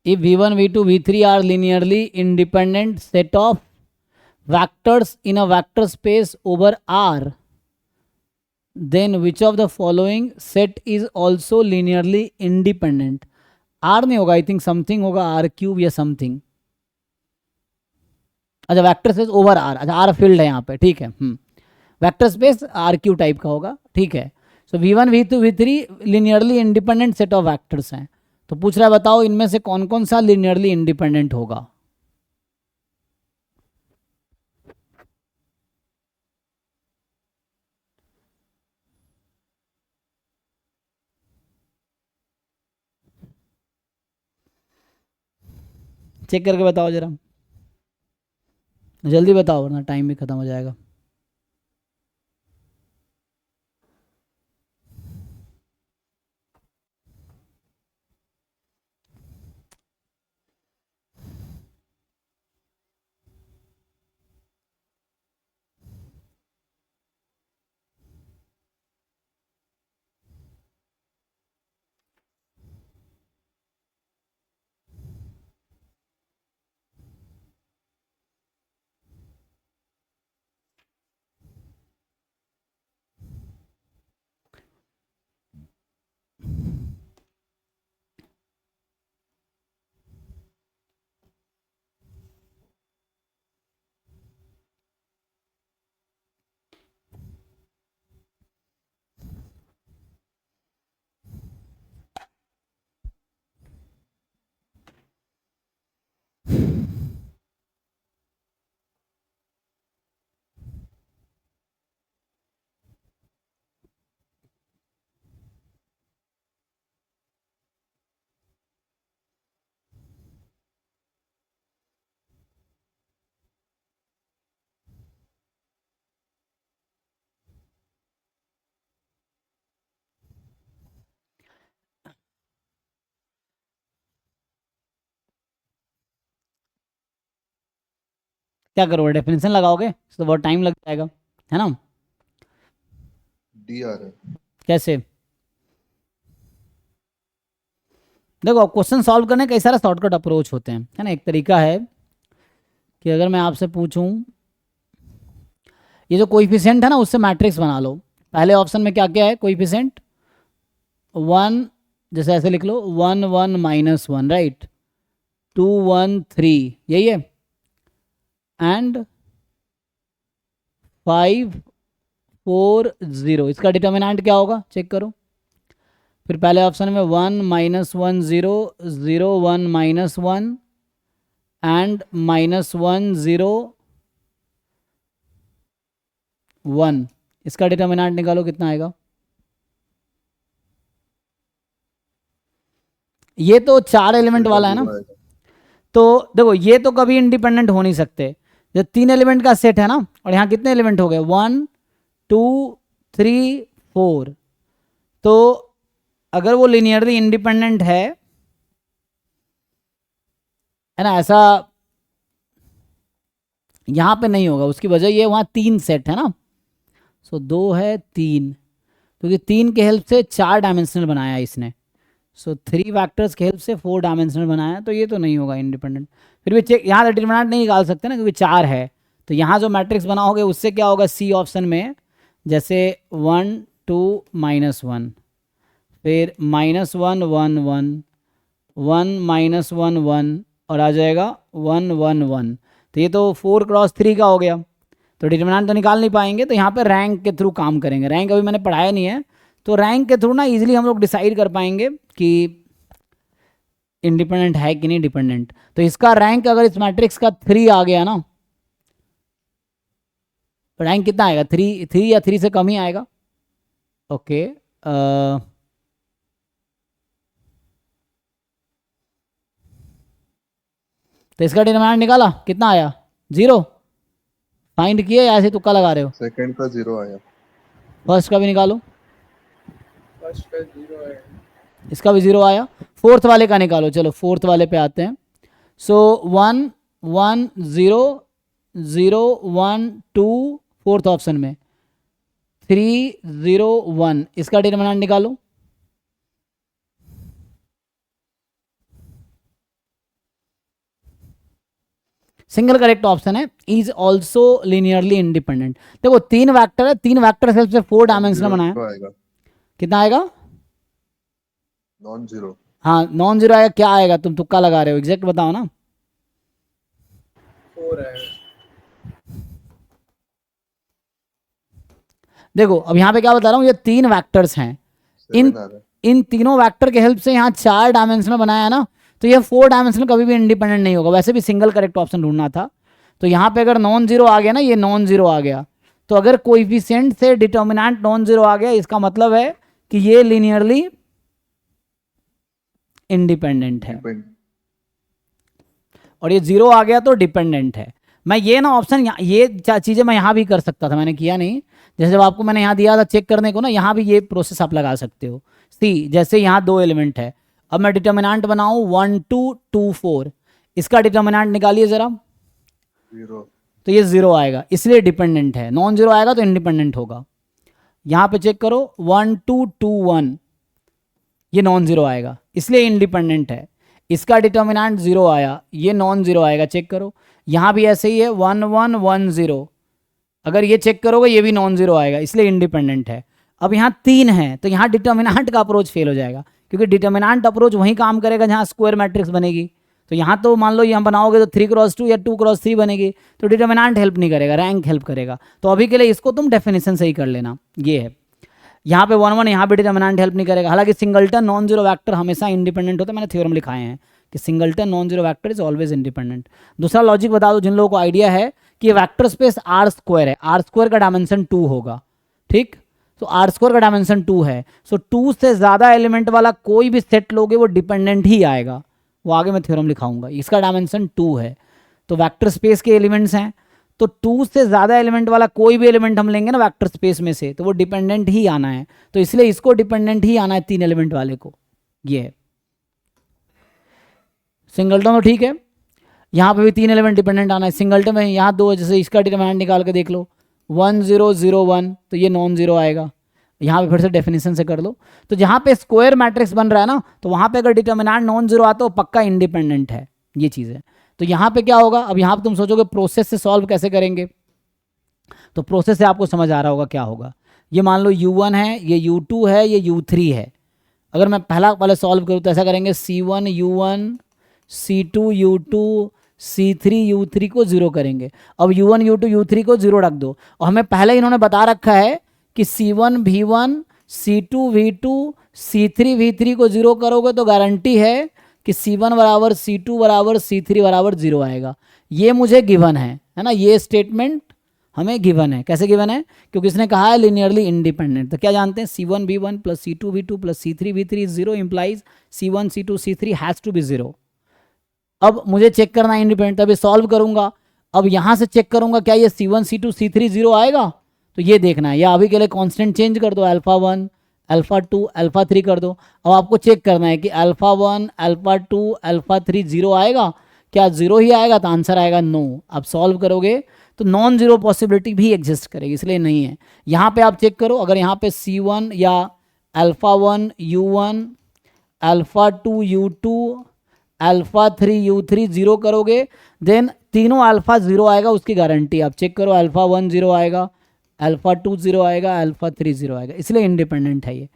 if v1 v2 v3 are linearly independent set of vectors in a vector space over R, then which of the following set is also linearly independent? R नहीं होगा, आई थिंक समथिंग होगा, R cube या something. अच्छा vector space over R, अच्छा R field है यहाँ पे, ठीक है। Vector space R Q type का होगा, ठीक है। सो v1 v2 v3 linearly independent set of vectors हैं। तो पूछ रहा है बताओ इनमें से कौन कौन सा लिनियरली इंडिपेंडेंट होगा। चेक करके बताओ जरा, जल्दी बताओ वरना टाइम भी खत्म हो जाएगा। क्या करोगे, डेफिनेशन लगाओगे तो बहुत टाइम लग जाएगा, है ना। डी आ रहा है। कैसे, देखो क्वेश्चन सॉल्व करने कई सारे शॉर्टकट अप्रोच होते हैं, है ना। एक तरीका है कि अगर मैं आपसे पूछूं ये जो कोइफिशिएंट है ना उससे मैट्रिक्स बना लो। पहले ऑप्शन में क्या क्या है, कोइफिशिएंट 1, जैसे ऐसे लिख लो 1 1 -1, राइट, 2 1 3, यही है, एंड 5 4 0। इसका डिटर्मिनेंट क्या होगा चेक करो। फिर पहले ऑप्शन में 1 -1 0 0 1 -1 एंड -1 0 1, इसका डिटर्मिनेंट निकालो कितना आएगा। ये तो 4 एलिमेंट वाला है ना, आएगा। तो देखो ये तो कभी इंडिपेंडेंट हो नहीं सकते। जो 3 एलिमेंट का सेट है ना, और यहाँ कितने एलिमेंट हो गए 1 2 3 4, तो अगर वो लिनियरली इंडिपेंडेंट है ना, ऐसा यहाँ पे नहीं होगा। उसकी वजह ये वहाँ 3 सेट है ना, सो 2 है 3, क्योंकि 3 के हेल्प से 4 डायमेंशनल बनाया इसने। सो 3 वैक्टर्स के हेल्प से 4 डायमेंशनल बनाया, तो ये तो नहीं होगा इंडिपेंडेंट। फिर भी चेक, यहाँ डिटरमिनेंट नहीं निकाल सकते ना क्योंकि 4 है। तो यहाँ जो मैट्रिक्स बनाओगे उससे क्या होगा, सी ऑप्शन में जैसे 1 2 -1, फिर -1 1 1 1 -1 1, और आ जाएगा 1 1 1, तो ये तो 4 क्रॉस 3 का हो गया, तो डिटर्मिनेंट तो निकाल नहीं पाएंगे, तो यहाँ पे रैंक के थ्रू काम करेंगे। रैंक अभी मैंने पढ़ाया नहीं है, तो रैंक के थ्रू ना इजीली हम लोग डिसाइड कर पाएंगे कि इंडिपेंडेंट है कि नहीं डिपेंडेंट। तो इसका रैंक अगर इस मैट्रिक्स का 3 आ गया ना, तो रैंक कितना आएगा? 3 या 3 से कम ही आएगा। ओके, तो इसका डिटरमिनेंट निकाला, कितना आया? 0। फाइंड किए या ऐसे तुक्का लगा रहे हो? सेकंड का 0 आया। फर्स्ट का भी निकालो, फर्स्ट का 0 है। इसका भी 0 आया। फोर्थ वाले का निकालो, चलो फोर्थ वाले पे आते हैं। सो 1 1 0 0 1 2, फोर्थ ऑप्शन में 3 0 1, इसका डिटरमिनेंट निकालो। सिंगल करेक्ट ऑप्शन है, इज ऑल्सो लीनियरली इंडिपेंडेंट। देखो 3 वैक्टर है, 3 वैक्टर हेल्प से 4 डायमेंशनल बनाया। आएगा कितना आएगा? Non zero. हाँ नॉन जीरो आएगा। क्या आएगा? तुम तुक्का लगा रहे हो, एग्जैक्ट बताओ ना। 4 है। देखो अब यहाँ पे क्या बता रहा हूँ, ये 3 वैक्टर्स हैं, इन तीनों वेक्टर के हेल्प से यहाँ 4 डायमेंशनल बनाया है ना, तो ये 4 डायमेंशनल कभी भी इंडिपेंडेंट नहीं होगा। वैसे भी सिंगल करेक्ट ऑप्शन ढूंढना था, तो यहाँ पे अगर नॉन जीरो आ गया ना, ये नॉन जीरो आ गया, तो अगर कोएफिशिएंट से डिटर्मिनेंट नॉन जीरो आ गया, इसका मतलब है कि ये लीनियरली इंडिपेंडेंट है, और ये 0 आ गया तो डिपेंडेंट है। मैं ये ना ऑप्शन, ये चीज़ें मैं यहाँ भी कर सकता था, मैंने किया नहीं। जैसे जब आपको मैंने यहाँ दिया था चेक करने को ना, यहाँ भी ये प्रोसेस आप लगा सकते हो। सी जैसे यहाँ 2 एलिमेंट है, अब मैं डिटर्मिनेंट बनाऊँ 1 2 2 4, इसका डिटर्मिनेंट निकालिए ज़रा। 0, तो ये 0 आएगा, इसलिए डिपेंडेंट है। नॉन जीरो आएगा तो इंडिपेंडेंट होगा। यहाँ पे चेक करो 1 2 2 1, ये नॉन जीरो आएगा, इसलिए इंडिपेंडेंट है। इसका डिटर्मिनेंट 0 आया, ये नॉन जीरो आएगा, चेक करो। यहाँ भी ऐसे ही है 1 1 1 0, अगर ये चेक करोगे ये भी नॉन जीरो आएगा, इसलिए इंडिपेंडेंट है। अब यहाँ 3 है, तो यहाँ डिटर्मिनेंट का अप्रोच फेल हो जाएगा, क्योंकि डिटर्मिनेंट अप्रोच वहीं काम करेगा जहाँ स्क्वायर मैट्रिक्स बनेगी। तो यहाँ तो मान लो यहाँ बनाओगे तो 3 क्रॉस 2 या 2 क्रॉस 3 बनेगी, तो डिटर्मिनेंट हेल्प नहीं करेगा, रैंक हेल्प करेगा। तो अभी के लिए इसको तुम डेफिनेशन से ही कर लेना, ये है। यहाँ पे 1 1, यहाँ पे डिटर्मिनेंट हेल्प नहीं करेगा। हालांकि सिंगलटन नॉन जीरो वैक्टर हमेशा इंडिपेंडेंट होता है, मैंने थ्योरम लिखाए हैं कि singleton non zero vector is always independent. दूसरा लॉजिक बता दो जिन लोगों को आइडिया है कि वैक्टर स्पेस आर स्क्वायर है, आर स्क्वायर का डायमेंशन 2 होगा, ठीक। तो आर स्क्वायर का डायमेंशन 2 है, सो 2 से ज़्यादा एलिमेंट वाला कोई भी सेट लोगे वो डिपेंडेंट ही आएगा, वो आगे मैं थ्योरम लिखाऊंगा। इसका डायमेंशन 2 है, तो वैक्टर स्पेस के एलिमेंट्स हैं, तो 2 से ज़्यादा एलिमेंट वाला कोई भी एलिमेंट हम लेंगे ना वैक्टर स्पेस में से, तो वो डिपेंडेंट ही आना है। तो इसलिए इसको डिपेंडेंट ही आना है 3 एलिमेंट वाले को, ये है। सिंगलटन तो ठीक है, यहाँ पे भी 3 एलिमेंट डिपेंडेंट आना है। सिंगलटन में यहाँ 2, जैसे इसका डिटर्मिनेंट निकाल के देख लो 1 0 0 1, तो ये नॉन जीरो आएगा। यहाँ पे फिर से डेफिनेशन से कर लो, तो जहाँ पे स्क्वायर मैट्रिक्स बन रहा है ना, तो वहाँ पे अगर डिटर्मिनेंट नॉन जीरो आता है तो पक्का इंडिपेंडेंट है, ये चीज़ है। तो यहाँ पे क्या होगा, अब यहाँ पे तुम सोचोगे प्रोसेस से सॉल्व कैसे करेंगे, तो प्रोसेस से आपको समझ आ रहा होगा क्या होगा। ये मान लो U1 है, ये U2 है, ये U3 है। अगर मैं पहले सॉल्व करूँ तो ऐसा करेंगे C1 U1 C2 U2 C3 U3 को 0 करेंगे। अब U1 U2 U3 को 0 रख दो, और हमें पहले इन्होंने बता रखा है कि C1 V1 C2 V2 C3 V3 को 0 करोगे तो गारंटी है कि C1 बराबर C2 बराबर C3 बराबर 0 आएगा। ये मुझे गिवन है ना, ये स्टेटमेंट हमें गिवन है। कैसे गिवन है? क्योंकि इसने कहा है लिनियरली इंडिपेंडेंट। तो क्या जानते हैं, C1 V1 plus C2 V2 plus C3 V3 is 0 implies C1 C2 C3 has to be 0। अब मुझे चेक करना है इंडिपेंडेंट, तभी सॉल्व करूंगा। अब यहाँ से चेक करूंगा क्या ये C1 C2 C3 0 आएगा, तो ये देखना है। या अभी के लिए कांस्टेंट चेंज कर दो, अल्फा 1 अल्फा 2 अल्फा 3 कर दो। अब आपको चेक करना है कि अल्फा 1 अल्फा 2 अल्फा 3 0 आएगा, क्या 0 ही आएगा, तो आंसर आएगा नो। आप सॉल्व करोगे तो नॉन जीरो पॉसिबिलिटी भी एग्जिस्ट करेगी, इसलिए नहीं है। यहाँ पे आप चेक करो, अगर यहाँ पे C1 या alpha 1 U1 alpha 2 U2 alpha 3 U3 0 करोगे, देन तीनों अल्फा 0 आएगा, उसकी गारंटी। आप चेक करो, अल्फा 1 0 आएगा, अल्फा 2 0 आएगा, अल्फा 3 0 आएगा, इसलिए इंडिपेंडेंट है ये।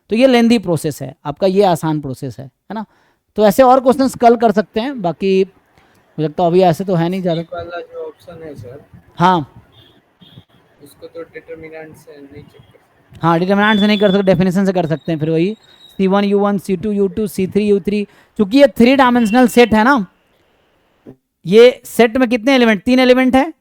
तो ये लेंदी प्रोसेस है आपका, ये आसान प्रोसेस है ना। तो ऐसे और क्वेश्चंस कल कर सकते हैं, बाकी मुझे लगता है अभी ऐसे तो है नहीं ज़्यादा। ये वाला जो ऑप्शन है सर, हाँ उसको तो डिटरमिनेंट से नहीं चेक कर सकते। हाँ, डिटर्मिनेंट से नहीं कर सकते, डेफिनेशन से कर सकते हैं। फिर वही C1 U1 C2 U2 C3 U3, चूंकि ये 3 डायमेंशनल सेट है ना, ये सेट में कितने एलिमेंट, 3 एलिमेंट है,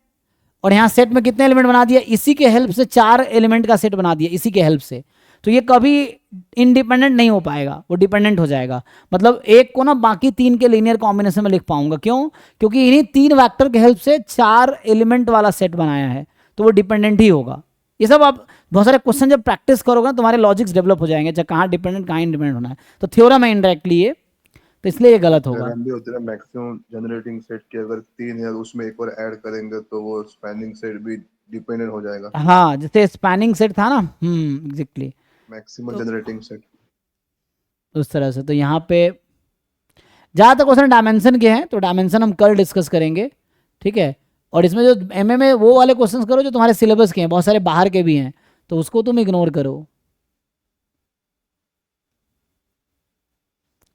और यहाँ सेट में कितने एलिमेंट बना दिया, इसी के हेल्प से 4 एलिमेंट का सेट बना दिया, इसी के हेल्प से। तो ये कभी इंडिपेंडेंट नहीं हो पाएगा, वो डिपेंडेंट हो जाएगा। मतलब एक को ना बाकी 3 के लीनियर कॉम्बिनेशन में लिख पाऊंगा, क्यों? क्योंकि इन्हीं 3 वेक्टर के हेल्प से 4 एलिमेंट वाला सेट बनाया है, तो वो डिपेंडेंट ही होगा। ये सब आप बहुत सारे क्वेश्चन जब प्रैक्टिस करोगे ना, तुम्हारे लॉजिक्स डेवलप हो जाएंगे, चाहे कहाँ डिपेंडेंट कहाँ इंडिपेंडेंट होना है। तो थ्योरम है इनडायरेक्टली ये, तो इसलिए ये गलत होगा। भी होती है मैक्सिमम जनरेटिंग सेट की, अगर 3 है उसमें एक और ऐड करेंगे तो वो स्पैनिंग सेट भी डिपेंडेंट हो जाएगा। हाँ, जैसे स्पैनिंग सेट था ना, एग्जैक्टली मैक्सिमम जनरेटिंग सेट उस तरह से। तो यहाँ पे जहाँ तक क्वेश्चन डायमेंशन के हैं, तो डायमेंशन हम कल डिस्कस करेंगे, ठीक है। और इसमें जो एमए में वो वाले क्वेश्चंस करो जो तुम्हारे सिलेबस के हैं, बहुत सारे बाहर के भी हैं, तो उसको तुम इग्नोर करो।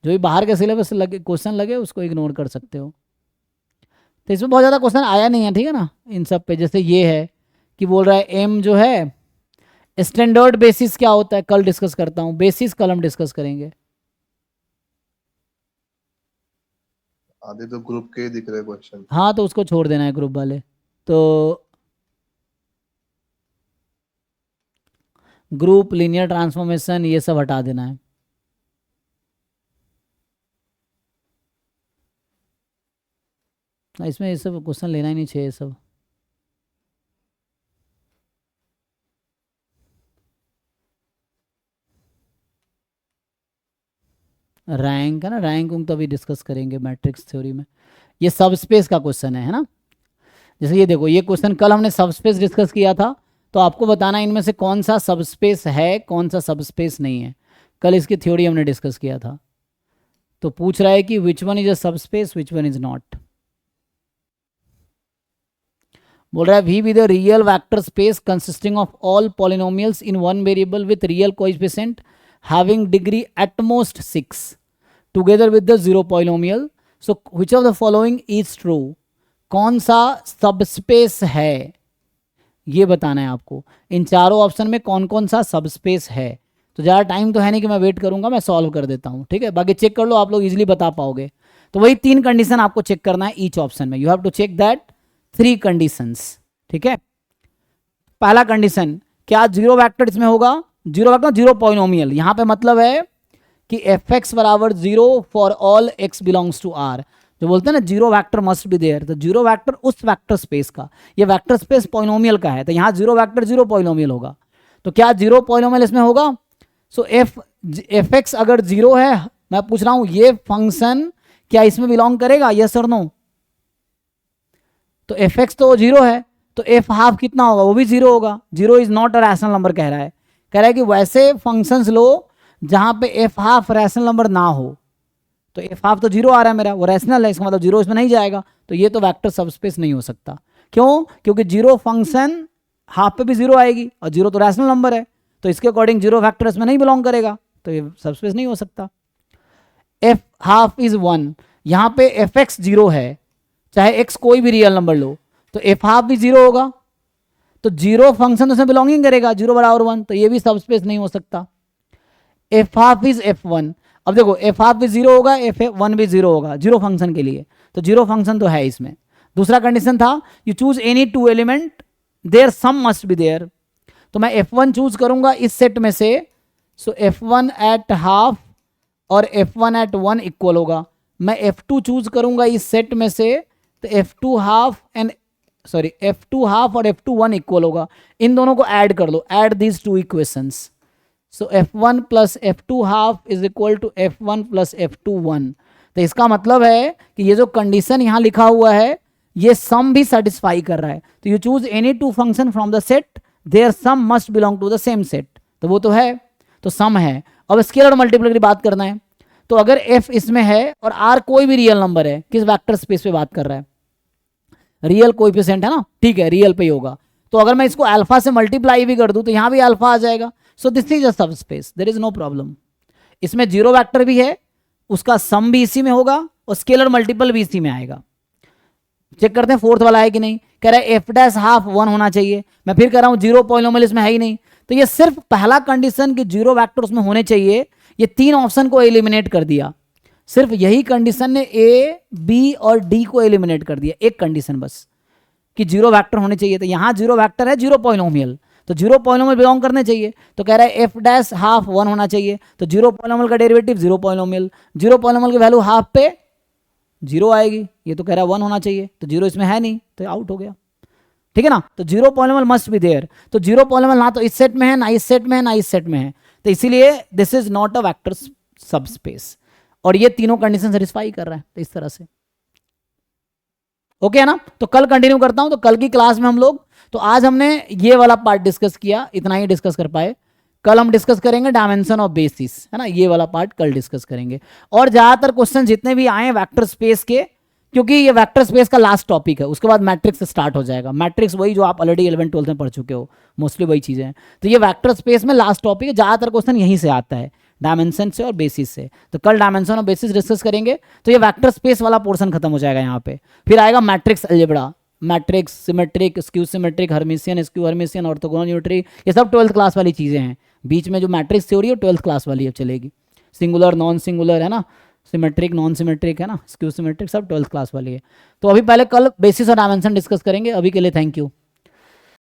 जो भी बाहर के सिलेबस लगे क्वेश्चन लगे उसको इग्नोर कर सकते हो। तो इसमें बहुत ज़्यादा क्वेश्चन आया नहीं है, ठीक है ना, इन सब पे। जैसे ये है कि बोल रहा है एम जो है स्टैंडर्ड बेसिस क्या होता है, कल डिस्कस करता हूँ, बेसिस कल हम डिस्कस करेंगे। आधे तो ग्रुप के ही दिख रहे क्वेश्चन। हाँ, तो उसको छोड़ देना है ग्रुप वाले। तो ग्रुप, लीनियर ट्रांसफॉर्मेशन, ये सब हटा देना है। इसमें ये सब क्वेश्चन लेना ही नहीं चाहिए, ये सब। रैंक है ना, रैंक तो अभी डिस्कस करेंगे मैट्रिक्स थ्योरी में। ये सब स्पेस का क्वेश्चन है ना। जैसे ये देखो, ये क्वेश्चन कल हमने सब स्पेस डिस्कस किया था, तो आपको बताना इनमें से कौन सा सब स्पेस है, कौन सा सब स्पेस नहीं है। कल इसकी थ्योरी हमने डिस्कस किया था। तो पूछ रहा है कि विच one is a subspace, which one is not. बोल रहा है V with a real vector space consisting of all polynomials in one variable with real coefficient having degree at most 6 together with the zero polynomial, so which of the following is true। कौन सा सब space है ये बताना है आपको। इन चारों option में कौन कौन सा सब स्पेस है। तो ज़्यादा टाइम तो है नहीं कि मैं वेट करूंगा, मैं सॉल्व कर देता हूँ, ठीक है। बाकी चेक कर लो, आप लोग इजीली बता पाओगे। तो वही 3 कंडीशन आपको चेक करना है ईच ऑप्शन में। You have to check that 3 conditions, ठीक है। पहला कंडीशन, क्या जीरो वेक्टर इसमें होगा, जीरो वेक्टर जीरो पॉलिनोमियल। यहाँ पे मतलब है कि एफ एक्स बराबर 0 for all X belongs to R. जो बोलते हैं ना zero vector must be there, तो जीरो वेक्टर उस वेक्टर स्पेस का, ये वेक्टर स्पेस पॉलिनोमियल का है, तो यहाँ जीरो वेक्टर जीरो पॉलिनोमियल होगा। तो क्या जीरो पॉलिनोमियल इसमें होगा। सो एफ एक्स अगर 0 है, मैं पूछ रहा हूँ ये फंक्शन क्या इसमें बिलोंग करेगा, यस और नो। तो एफ एक्स तो 0 है, तो एफ हाफ कितना होगा, वो भी 0 होगा। 0 is not a rational number कह रहा है। कह रहा है कि वैसे फंक्शंस लो जहां पे एफ हाफ रैशनल नंबर ना हो। तो एफ हाफ तो 0 आ रहा है मेरा, वो रैशनल है, इसका मतलब 0 इसमें नहीं जाएगा। तो ये तो वेक्टर सबस्पेस नहीं हो सकता। क्यों? क्योंकि 0 फंक्शन हाफ पे भी 0 आएगी, और 0 तो रैशनल नंबर है, तो इसके अकॉर्डिंग 0 वेक्टर इसमें नहीं बिलोंग करेगा, तो ये सबस्पेस नहीं हो सकता। एफ हाफ इज 1, यहाँ पे एफ एक्स 0 है, चाहे एक्स कोई भी रियल नंबर लो, तो एफ हाफ भी 0 होगा। तो 0 फंक्शन उसमें बिलोंगिंग करेगा, 0 बराबर 1, तो ये भी सबस्पेस नहीं हो सकता। एफ हाफ इज F1, अब देखो एफ हाफ भी 0 होगा, F1 भी 0 होगा 0 फंक्शन के लिए, तो 0 फंक्शन तो है इसमें। दूसरा कंडीशन था you choose any 2 element their sum must be there. तो मैं F1 चूज करूंगा इस सेट में से, सो F1 एट हाफ और F1 एट 1 इक्वल होगा। मैं F2 चूज करूंगा इस सेट में से, तो F2 हाफ और F2 1 इक्वल होगा। इन दोनों को ऐड कर लो, add these 2 equations. So F1 plus F2 half is equal to F1 plus F2 1। तो इसका मतलब है कि ये जो कंडीशन यहाँ लिखा हुआ है ये सम भी सेटिस्फाई कर रहा है। तो you choose any 2 function from the set their sum must belong to the same set, तो वो तो है, तो सम है। अब स्केलर मल्टीपल की बात करना है, तो अगर F इसमें है और R कोई भी रियल नंबर है, किस वेक्टर स्पेस पे बात कर रहा है, रियल कोएफिशिएंट है ना, ठीक है, रियल पे ही होगा। तो अगर मैं इसको अल्फा से मल्टीप्लाई भी कर दूं तो यहां भी अल्फा आ जाएगा। सो this is a subspace, there is no problem. इसमें 0 वेक्टर भी है, उसका सम भी इसी में होगा और स्केलर मल्टीपल भी इसी में आएगा। चेक करते हैं फोर्थ वाला है कि नहीं। कह रहा है एफ डैश हाफ 1 होना चाहिए, मैं फिर कह रहा हूं जीरो पॉलिनोमियल इसमें है ही नहीं, तो ये सिर्फ पहला कंडीशन कि जीरो वेक्टर उसमें होने चाहिए, ये 3 ऑप्शन को एलिमिनेट कर दिया। सिर्फ यही कंडीशन ने ए बी और डी को एलिमिनेट कर दिया, एक कंडीशन बस कि जीरो वेक्टर होने चाहिए। तो यहाँ जीरो वेक्टर है जीरो पॉलिनोमियल, तो जीरो पॉलिनोमियल बिलोंग करने चाहिए। तो कह रहा है एफ डैश हाफ 1 होना चाहिए, तो जीरो पॉलिनोमियल का derivative zero polynomial, zero polynomial की वैल्यू हाफ पे जीरो आएगी, ये तो कह रहा है 1 होना चाहिए, तो जीरो इसमें है नहीं तो आउट हो गया, ठीक है ना। तो zero polynomial must be there, तो जीरो पॉलिनोमियल ना तो इस सेट में है, ना इस सेट में है, ना इस सेट में है, तो इसीलिए this is not a vector subspace, और ये तीनों कंडीशन सेटिस्फाई कर रहा है, तो इस तरह से ओके है ना। तो कल कंटिन्यू करता हूं, तो कल की क्लास में हम लोग, तो आज हमने ये वाला पार्ट डिस्कस किया, इतना ही डिस्कस कर पाए। कल हम डिस्कस करेंगे डायमेंशन ऑफ बेसिस, है ना, ये वाला पार्ट कल डिस्कस करेंगे। और ज्यादातर क्वेश्चन जितने भी आए वेक्टर स्पेस के, क्योंकि ये वेक्टर स्पेस का लास्ट टॉपिक है, उसके बाद मैट्रिक्स स्टार्ट हो जाएगा। मैट्रिक्स वही जो आप ऑलरेडी 11th 12th में पढ़ चुके हो, मोस्टली वही चीजें हैं। तो ये वेक्टर स्पेस में लास्ट टॉपिक है, ज्यादातर क्वेश्चन यहीं से आता है, डायमेंशन से और बेसिस से। तो कल डायमेंशन और बेसिस डिस्कस करेंगे, तो ये वेक्टर स्पेस वाला पोर्शन खत्म हो जाएगा यहाँ पे। फिर आएगा matrix algebra, matrix, symmetric, skew symmetric, Hermitian, skew Hermitian, orthogonal geometry, ये सब 12th क्लास वाली चीजें हैं। बीच में जो मैट्रिक्स थ्योरी है 12th क्लास वाली अब चलेगी। सिंगुलर नॉन सिंगुलर, है ना, सिमेट्रिक नॉन सिमेट्रिक, है ना, स्क्यू सिमेट्रिक, सब 12th क्लास वाली है। तो अभी पहले कल बेसिस और डायमेंशन डिस्कस करेंगे। अभी के लिए थैंक यू।